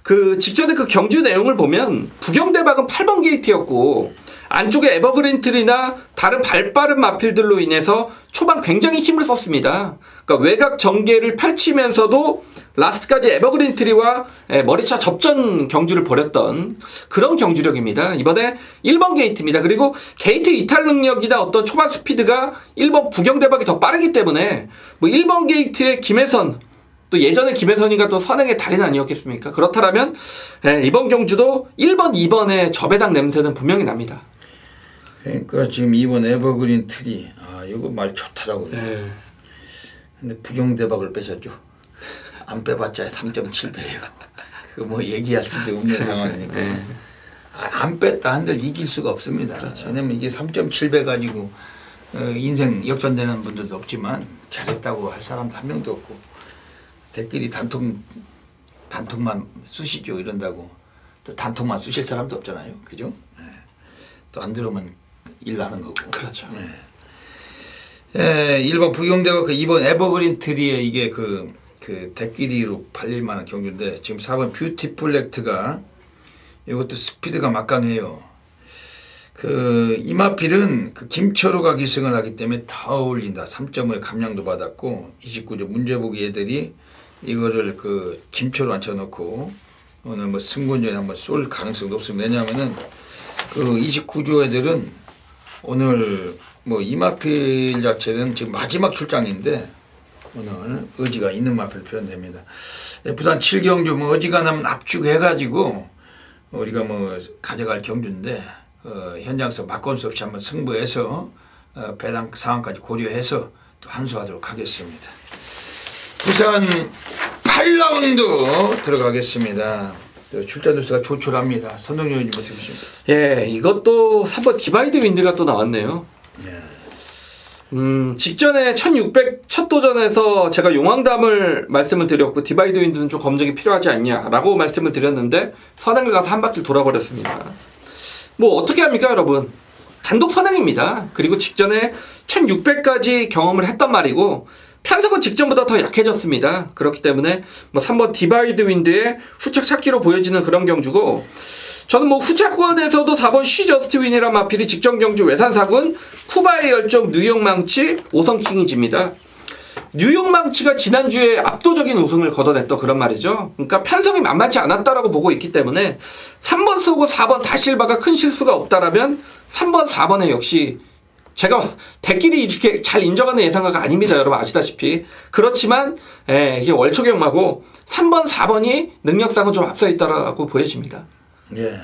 그 직전에 그 경주 내용을 보면 부경대박은 8번 게이트였고 안쪽에 에버그린 트리나 다른 발빠른 마필들로 인해서 초반 굉장히 힘을 썼습니다. 그러니까 외곽 전개를 펼치면서도 라스트까지 에버그린 트리와 머리차 접전 경주를 벌였던 그런 경주력입니다. 이번에 1번 게이트입니다. 그리고 게이트 이탈 능력이나 어떤 초반 스피드가 1번 부경대박이 더 빠르기 때문에 뭐 1번 게이트의 김혜선, 또 예전에 김혜선이가 또 선행의 달인 아니었겠습니까? 그렇다면 이번 경주도 1번, 2번의 저배당 냄새는 분명히 납니다. 그러니까 지금 이번 에버그린 트리 이거 말 좋더라고요. 근데 부경대박을 빼셨죠. 안 빼봤자 3.7배예요. 그 뭐 얘기할 수도 없는 상황이니까. 안 뺐다 한들 이길 수가 없습니다. 그렇죠. 왜냐면 이게 3.7배 가지고 인생 역전되는 분들도 없지만 잘했다고 할 사람도 한 명도 없고 댓글이 단통만 쑤시죠 이런다고 또 단통만 쑤실 사람도 없잖아요. 그죠? 또 안 들어오면 일 나는 거고. 그렇죠. 1번 부경대박, 2번 에버그린 트리에 이게 그 대끼리로 팔릴 만한 경주인데 지금 4번 뷰티풀 렉트가 이것도 스피드가 막강해요. 이마필은 김철호가 기승을 하기 때문에 더 어울린다. 3.5의 감량도 받았고 29조 문제보기 애들이 이거를 김철호 앉혀놓고 오늘 뭐 승군전에 한번 쏠 가능성도 없습니다. 왜냐하면은 29조 애들은 오늘 뭐 이마필 자체는 지금 마지막 출장인데 오늘 의지가 있는 마필 표현됩니다. 부산 7경주 뭐 어지간하면 압축해가지고 우리가 뭐 가져갈 경주인데 현장에서 막건수 없이 한번 승부해서 배당 상황까지 고려해서 또 한수하도록 하겠습니다. 부산 8라운드 들어가겠습니다. 출전 뉴스가 조촐합니다. 선동열님 어떻게 보십니까? 이것도 3번 디바이드 윈드가 또 나왔네요. 직전에 1600 첫 도전에서 제가 용왕담을 말씀을 드렸고 디바이드 윈드는 좀 검증이 필요하지 않냐라고 말씀을 드렸는데 선행을 가서 한 바퀴 돌아버렸습니다. 뭐 어떻게 합니까 여러분? 단독 선행입니다. 그리고 직전에 1600까지 경험을 했단 말이고 편성은 직전보다 더 약해졌습니다. 그렇기 때문에 뭐 3번 디바이드 윈드의 후착 찾기로 보여지는 그런 경주고, 저는 뭐 후차권에서도 4번 쉬 저스트 윈이란 마필이 직전 경주 외산사군 쿠바의 열정 뉴욕 망치 5선 킹이집니다. 뉴욕 망치가 지난주에 압도적인 우승을 거둬냈던 그런 말이죠. 그러니까 편성이 만만치 않았다라고 보고 있기 때문에 3번 쓰고 4번 다실바가 큰 실수가 없다라면 3번 4번에 역시 제가 대끼리 이렇게 잘 인정하는 예상가가 아닙니다. 여러분 아시다시피. 그렇지만 이게 월초경마고 3번, 4번이 능력상은 좀 앞서 있다라고 보여집니다. 예.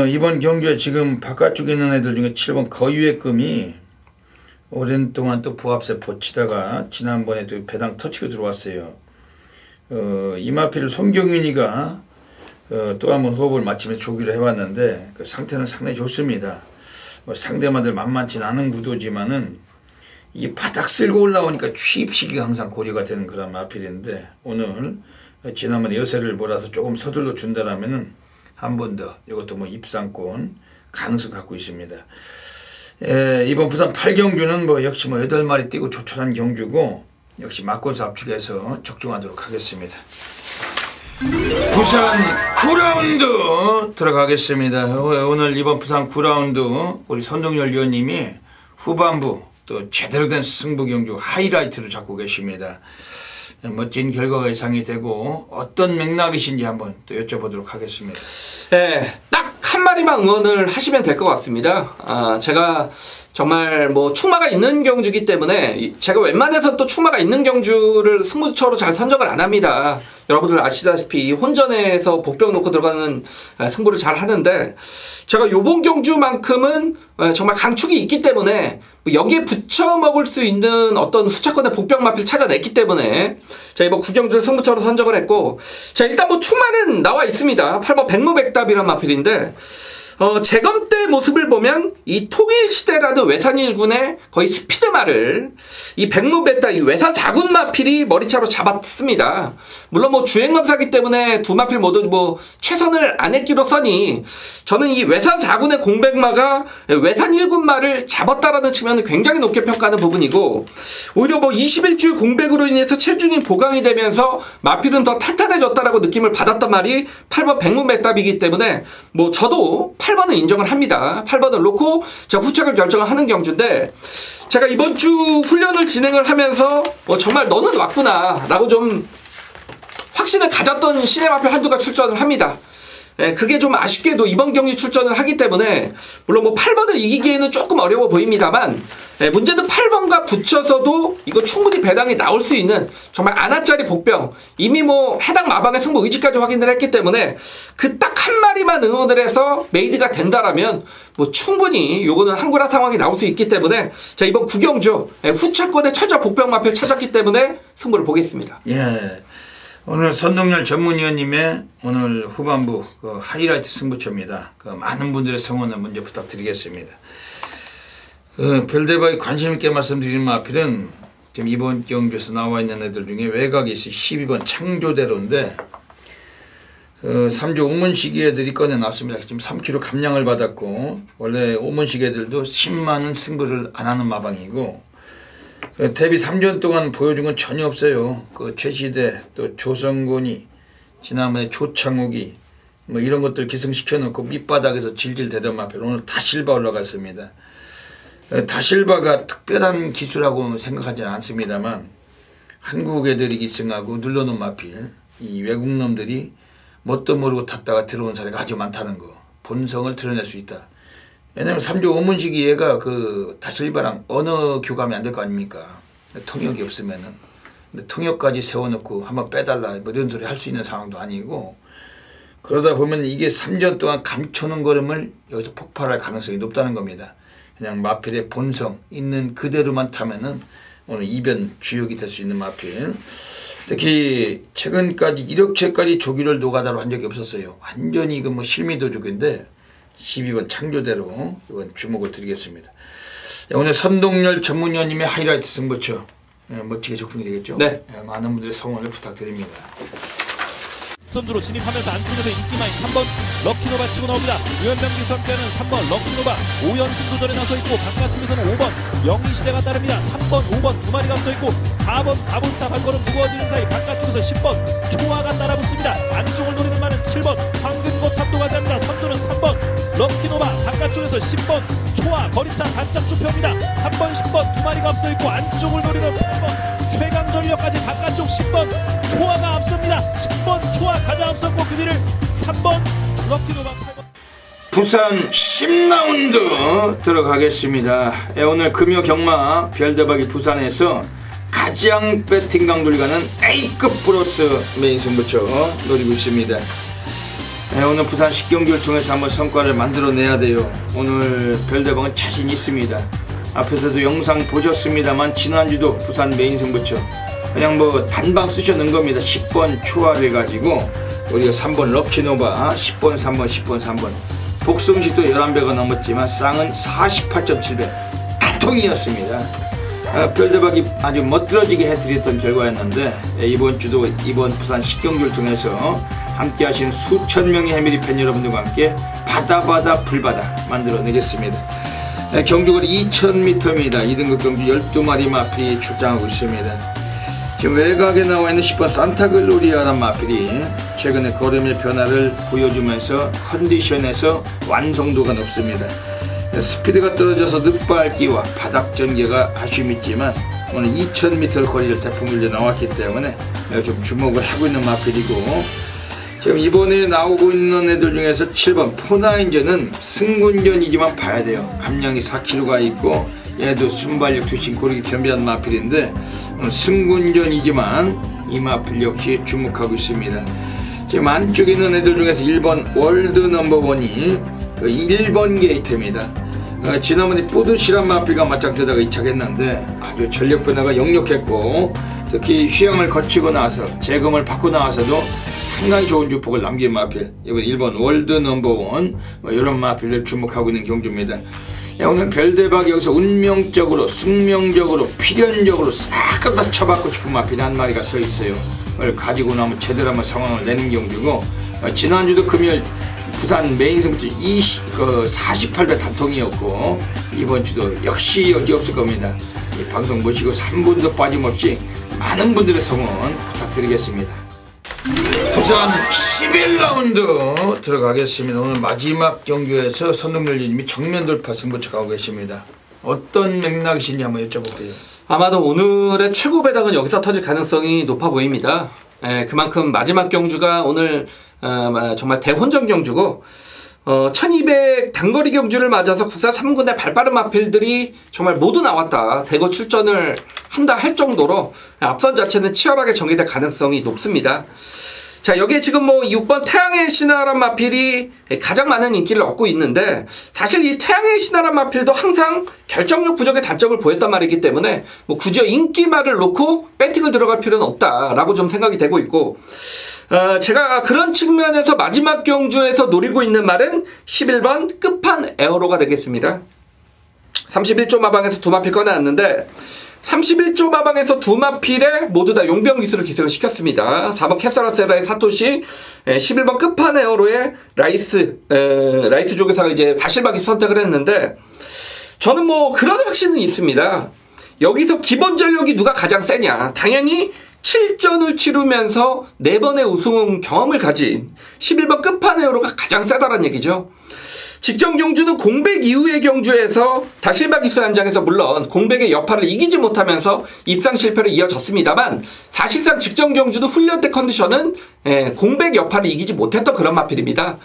이번 경기에 지금 바깥쪽에 있는 애들 중에 7번 거유의금이 오랜 동안 또 부합세 버치다가 지난번에 또 배당 터치고 들어왔어요. 이마필 송경윤이가 또 한번 호흡을 마치며 조기를 해봤는데 그 상태는 상당히 좋습니다. 상대마들 만만치는 않은 구도지만은 이 바닥 쓸고 올라오니까 취입식이 항상 고려가 되는 그런 마필인데 오늘 지난번에 여세를 몰아서 조금 서둘러 준다라면은 한 번 더 이것도 뭐 입상권 가능성 갖고 있습니다. 이번 부산 8경주는 역시 8마리 뛰고 조촐한 경주고 역시 맞고서 압축해서 적중하도록 하겠습니다. 부산 9라운드 들어가겠습니다. 오늘 이번 부산 9라운드 우리 선동열 위원님이 후반부 또 제대로 된 승부 경주 하이라이트를 잡고 계십니다. 멋진 결과가 예상이 되고 어떤 맥락이신지 한번 또 여쭤보도록 하겠습니다. 네, 딱 한 마리만 응원을 하시면 될 것 같습니다. 제가 정말 충마가 있는 경주기 때문에 제가 웬만해서 또 충마가 있는 경주를 승부처로 잘 선정을 안 합니다. 여러분들 아시다시피 혼전에서 복병 놓고 들어가는 승부를 잘 하는데 제가 요번 경주만큼은 정말 강축이 있기 때문에 여기에 붙여 먹을 수 있는 어떤 후차권의 복병 마필 찾아냈기 때문에 자 이번 9경주를 승부처로 선정을 했고 자 일단 충마는 나와 있습니다. 8번 백무백답이란 마필인데 재검 때 모습을 보면 이 통일시대라는 외산 1군의 거의 스피드마를 이 백무백답 이 외산 4군 마필이 머리차로 잡았습니다. 물론 주행검사기 때문에 두 마필 모두 최선을 안 했기로서니 저는 이 외산 4군의 공백마가 외산 1군마를 잡았다라는 측면은 굉장히 높게 평가하는 부분이고 오히려 21주 공백으로 인해서 체중이 보강이 되면서 마필은 더 탄탄해졌다라고 느낌을 받았단 말이 8번 백무백답이기 때문에 저도 8번은 인정을 합니다. 8번을 놓고 제가 후착을 결정을 하는 경주인데 제가 이번 주 훈련을 진행을 하면서 정말 너는 왔구나 라고 좀 확신을 가졌던 시네마필 한두가 출전을 합니다. 그게 좀 아쉽게도 이번 경기 출전을 하기 때문에 물론 8번을 이기기에는 조금 어려워 보입니다만 문제는 8번과 붙여서도 이거 충분히 배당이 나올 수 있는 정말 아나짜리 복병 이미 해당 마방의 승부 의지까지 확인을 했기 때문에 그 딱 한 마리만 응원을 해서 메이드가 된다라면 충분히 요거는 한구라 상황이 나올 수 있기 때문에 자 이번 9경주 후차권의 철저 복병 마필 찾았기 때문에 승부를 보겠습니다. 예. 오늘 선동열 전문위원님의 오늘 후반부 하이라이트 승부처입니다. 많은 분들의 성원을 먼저 부탁드리겠습니다. 별대박에 관심 있게 말씀드리는 마필은 지금 이번 경주에서 나와 있는 애들 중에 외곽에 있어 12번 창조대로인데 3조 오문식 애들이 꺼내놨습니다. 지금 3kg 감량을 받았고 원래 오문식 애들도 10만원 승부를 안 하는 마방이고 데뷔 3년 동안 보여준 건 전혀 없어요. 최시대 또 조성곤이 지난번에 조창욱이 이런 것들 기승시켜 놓고 밑바닥에서 질질 대던 마필 오늘 다실바 올라갔습니다. 다실바가 특별한 기술하고 생각하지는 않습니다만 한국 애들이 기승하고 눌러놓은 마필 이 외국 놈들이 뭣도 모르고 탔다가 들어온 사례가 아주 많다는 거 본성을 드러낼 수 있다. 왜냐면 3조 오문식이 얘가 다실바랑 언어 교감이 안 될 거 아닙니까? 통역이 없으면은. 근데 통역까지 세워놓고 한번 빼달라 이런 소리 할 수 있는 상황도 아니고 그러다 보면 이게 3년 동안 감춰놓은 걸음을 여기서 폭발할 가능성이 높다는 겁니다. 그냥 마필의 본성 있는 그대로만 타면은 오늘 이변 주역이 될 수 있는 마필. 특히 최근까지 이렇게까지 조기를 노가다로 한 적이 없었어요. 완전히 실미도족인데 12번 창조대로 이건 주목을 드리겠습니다. 오늘 선동열 전문위원님의 하이라이트 승부처 멋지게 적중이 되겠죠? 네. 많은 분들의 성원을 부탁드립니다. 선두로 진입하면서 안쪽에서 인기마인 3번 럭키노바 치고 나옵니다. 유현명기 선수는 3번 럭키노바 5연승 도전에 나서있고 바깥쪽에서는 5번 영희시대가 따릅니다. 3번 5번 두 마리가 앞서있고 4번 바보스타 발걸음 무거워지는 사이 바깥쪽에서 10번 초아가 따라붙습니다. 안쪽을 노리는 말은 7번 황금고 탑도 가자입니다. 선두는 3번 럭키노바 바깥쪽에서 10번 초아 거리차 반짝 좁혀옵니다. 3번 10번 두 마리가 앞서있고 안쪽을 노리는 8번 최강전력까지 바깥쪽 10번 초아가 앞섭니다. 10번 초아 가장 앞섰고 그 뒤를 3번 럭키노바 8번 부산 10라운드 들어가겠습니다. 오늘 금요 경마 별대박이 부산에서 가장 배팅 강도를 가는 A급 플러스 메인 승부처 노리고 있습니다. 오늘 부산 10경기를 통해서 한번 성과를 만들어내야 돼요. 오늘 별대박은 자신 있습니다. 앞에서도 영상 보셨습니다만 지난주도 부산 메인 승부처 그냥 뭐 단방 쑤셔넣은 겁니다. 10번 초하를 가지고 우리가 3번 럭키노바 10번 3번 10번 3번 복성시도 11배가 넘었지만 쌍은 48.7배 다통이었습니다. 별대박이 아주 멋들어지게 해드렸던 결과였는데 이번 주도 이번 부산 10경기를 통해서 함께 하신 수천 명의 해밀이 팬 여러분들과 함께 바다 불바다 만들어내겠습니다. 경주거리 2000m입니다. 2등급 경주 12마리 마필이 출장하고 있습니다. 지금 외곽에 나와 있는 10번 산타글로리아란 마필이 최근에 걸음의 변화를 보여주면서 컨디션에서 완성도가 높습니다. 스피드가 떨어져서 늑발기와 바닥 전개가 아쉬움이 있지만 오늘 2000m 거리를 대폭 밀려 나왔기 때문에 좀 주목을 하고 있는 마필이고, 지금 이번에 나오고 있는 애들 중에서 7번 포나인저는 승군전이지만 봐야 돼요. 감량이 4kg가 있고 얘도 순발력 투신 고르기 겸비한 마필인데 오늘 승군전이지만 이 마필 역시 주목하고 있습니다. 지금 안쪽에 있는 애들 중에서 1번 월드 넘버원이 1번 게이트입니다. 지난번에 뿌듯이란 마필과 맞짱뜨다가 이착했는데 아주 전력 변화가 역력했고 특히 휴양을 거치고 나서 재검을 받고 나와서도 상당히 좋은 주폭을 남긴 마필, 이번 1번 월드 넘버원 이런 마필을 주목하고 있는 경주입니다. 오늘 별대박 여기서 운명적으로 숙명적으로 필연적으로 싹 다 쳐받고 싶은 마필이 한 마리가 서 있어요. 그걸 가지고 나면 제대로 한번 상황을 내는 경주고, 지난주도 금요일 부산 메인 승부처 48배 단통이었고 이번 주도 역시 여지없을 겁니다. 이 방송 보시고 3분도 빠짐없이 많은 분들의 성원 부탁드리겠습니다. 부산 11라운드 들어가겠습니다. 오늘 마지막 경기에서 선동열리님이 정면 돌파 승부처 가고 계십니다. 어떤 맥락이신지 한번 여쭤볼게요. 아마도 오늘의 최고 배당은 여기서 터질 가능성이 높아 보입니다. 그만큼 마지막 경주가 오늘 정말 대혼전 경주고 1200 단거리 경주를 맞아서 국산 3군의 발빠른 마필들이 정말 모두 나왔다, 대거 출전을 한다 할 정도로 앞선 자체는 치열하게 전개될 가능성이 높습니다. 자, 여기에 지금 뭐 6번 태양의 신화란 마필이 가장 많은 인기를 얻고 있는데, 사실 이 태양의 신화란 마필도 항상 결정력 부족의 단점을 보였단 말이기 때문에 뭐 굳이 인기말을 놓고 배팅을 들어갈 필요는 없다라고 좀 생각이 되고 있고, 제가 그런 측면에서 마지막 경주에서 노리고 있는 말은 11번 끝판 에어로가 되겠습니다. 31조 마방에서 두 마필 꺼내놨는데 31조 마방에서 두 마필에 모두 다 용병 기술을 기생을 시켰습니다. 4번 캐서라세라의 사토시, 11번 끝판 에어로의 라이스 조교사가 이제 다실박이 선택을 했는데, 저는 뭐 그런 확신은 있습니다. 여기서 기본 전력이 누가 가장 세냐, 당연히 7전을 치르면서 4번의 우승 경험을 가진 11번 끝판에어로가 가장 세다란 얘기죠. 직전 경주는 공백 이후의 경주에서 다실바 기수 현장에서 물론 공백의 여파를 이기지 못하면서 입상 실패로 이어졌습니다만, 사실상 직전 경주도 훈련 때 컨디션은 공백 여파를 이기지 못했던 그런 마필입니다.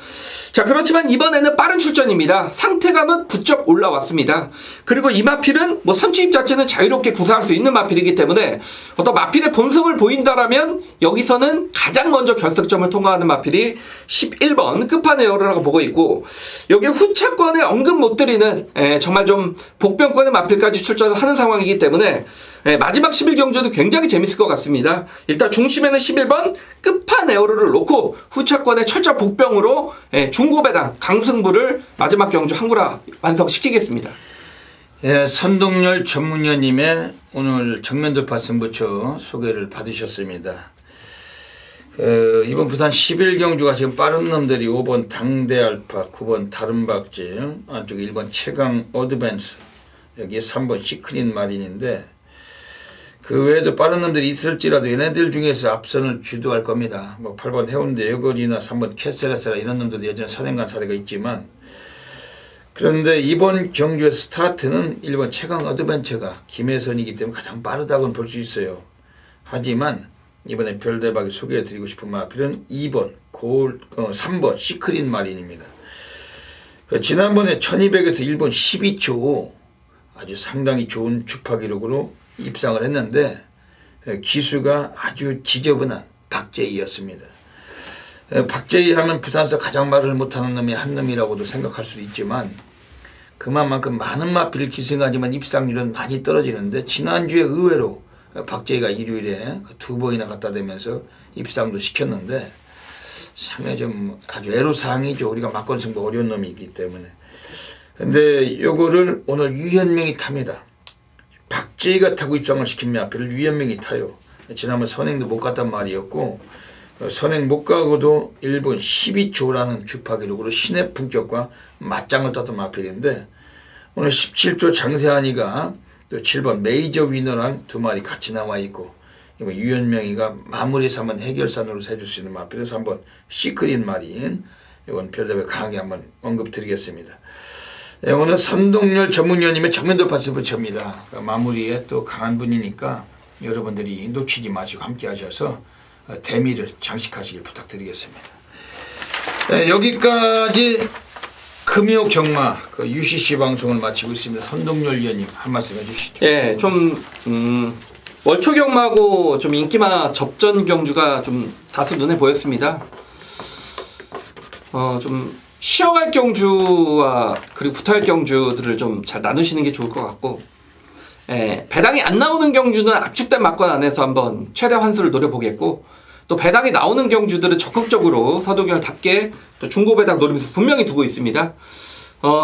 자, 그렇지만 이번에는 빠른 출전입니다. 상태감은 부쩍 올라왔습니다. 그리고 이 마필은 뭐 선취입 자체는 자유롭게 구사할 수 있는 마필이기 때문에 어떤 마필의 본성을 보인다라면 여기서는 가장 먼저 결승점을 통과하는 마필이 11번 끝판에어로라고 보고 있고, 여기 후차권에 언급 못 드리는 정말 좀 복병권의 마필까지 출전을 하는 상황이기 때문에 마지막 11경주도 굉장히 재밌을 것 같습니다. 일단 중심에는 11번 끝판에어로를 놓고 후차권의 철저 복병으로 중고배당 강승부를 마지막 경주 한구라 완성시키겠습니다. 선동열 전문위원님의 오늘 정면돌파 승부처 소개를 받으셨습니다. 이번 부산 11경주가 지금 빠른 놈들이 5번 당대알파, 9번 다른박질, 안쪽에 1번 최강 어드밴스, 여기에 3번 시크릿 마린인데, 그 외에도 빠른 놈들이 있을지라도 얘네들 중에서 앞선을 주도할 겁니다. 뭐 8번 해운대 여거리나 3번 캐셀라세라 이런 놈들도 예전에 선행간 사례가 있지만, 그런데 이번 경주의 스타트는 1번 최강 어드벤처가 김혜선이기 때문에 가장 빠르다고는 볼 수 있어요. 하지만 이번에 별대박이 소개해드리고 싶은 마필은 3번 시크릿 마린입니다. 지난번에 1200에서 일본 12초 아주 상당히 좋은 주파 기록으로 입상을 했는데 기수가 아주 지저분한 박재희였습니다. 박재희 하면 부산에서 가장 말을 못하는 놈이 한 놈이라고도 생각할 수도 있지만 그만큼 많은 마필을 기승하지만 입상률은 많이 떨어지는데 지난주에 의외로 박재희가 일요일에 2번이나 갖다 대면서 입상도 시켰는데 상당히 좀 아주 애로사항이죠. 우리가 막권 승부 어려운 놈이기 때문에. 근데 요거를 오늘 유현명이 탑니다. 박재희가 타고 입상을 시키면 앞에를 유현명이 타요. 지난번 선행도 못 갔단 말이었고 선행 못 가고도 일본 12조라는 주파 기록으로 신의 품격과 맞짱을 떴던 마필인데 오늘 17조 장세환이가 또 7번 메이저 위너랑 2마리 같이 나와 있고 이번 유현명이가 마무리해서 한번 해결사으로 해줄 수 있는 마필에서 한번 시크릿 마린 이건 별다르게 강하게 한번 언급 드리겠습니다. 네, 오늘 선동열 전문위원님의 정면돌파 스포츠입니다. 마무리에 또 강한 분이니까 여러분들이 놓치지 마시고 함께 하셔서 대미를 장식하시길 부탁드리겠습니다. 네, 여기까지 금요 경마 그 UCC 방송을 마치고 있습니다. 선동열 위원님 한 말씀 해주시죠. 예, 좀 월초 경마하고 좀 인기마 접전 경주가 좀 다소 눈에 보였습니다. 좀 쉬어갈 경주와 그리고 붙어갈 경주들을 좀 잘 나누시는 게 좋을 것 같고, 예, 배당이 안 나오는 경주는 압축된 막권 안에서 한번 최대 환수를 노려보겠고, 또 배당이 나오는 경주들은 적극적으로 서동열답게 또 중고 배당 노리면서 분명히 두고 있습니다.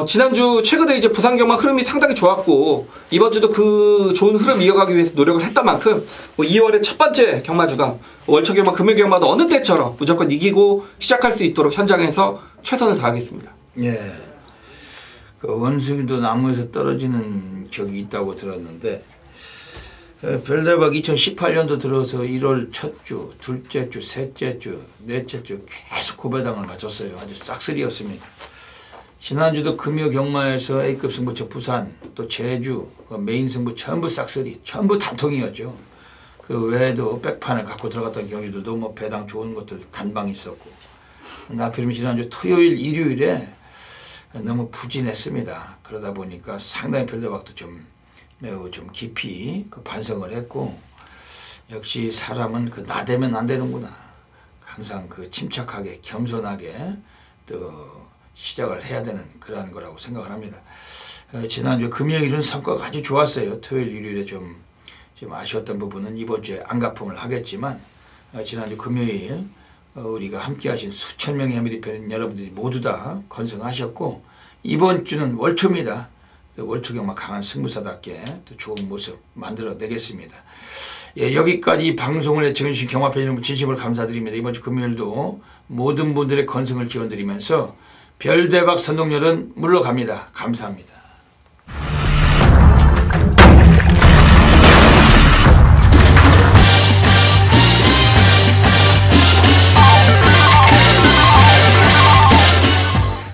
지난주 최근에 이제 부산 경마 흐름이 상당히 좋았고 이번 주도 그 좋은 흐름 이어가기 위해서 노력을 했던 만큼 2월의 첫 번째 경마주가 월초 경마, 금요 경마도 어느 때처럼 무조건 이기고 시작할 수 있도록 현장에서 최선을 다하겠습니다. 예, 그 원숭이도 나무에서 떨어지는 격이 있다고 들었는데 별대박 2018년도 들어서 1월 첫 주, 둘째 주, 셋째 주, 넷째 주 계속 고배당을 맞췄어요. 아주 싹쓸이였습니다. 지난주도 금요 경마에서 A급 승부처 부산, 또 제주, 메인 승부 전부 싹쓸이, 전부 단통이었죠. 그 외에도 백판을 갖고 들어갔던 경주들도 뭐 배당 좋은 것들 단방 있었고, 하필이면 지난주 토요일, 일요일에 너무 부진했습니다. 그러다 보니까 상당히 별대박도 매우 좀 깊이 그 반성을 했고, 역시 사람은 그 나대면 안 되는구나. 항상 그 침착하게 겸손하게 또 시작을 해야 되는 그러한 거라고 생각을 합니다. 지난주 금요일은 성과가 아주 좋았어요. 토요일, 일요일에 좀 아쉬웠던 부분은 이번 주에 안가품을 하겠지만 지난주 금요일 우리가 함께 하신 수천 명의 해밀리팬 여러분들이 모두 다 건승하셨고 이번 주는 월초입니다. 월초 경마 강한 승부사답게 또 좋은 모습 만들어내겠습니다. 예, 여기까지 방송을 해주신 경마팬 여러분 진심으로 감사드립니다. 이번 주 금요일도 모든 분들의 건승을 기원드리면서 별대박 선동열은 물러갑니다. 감사합니다.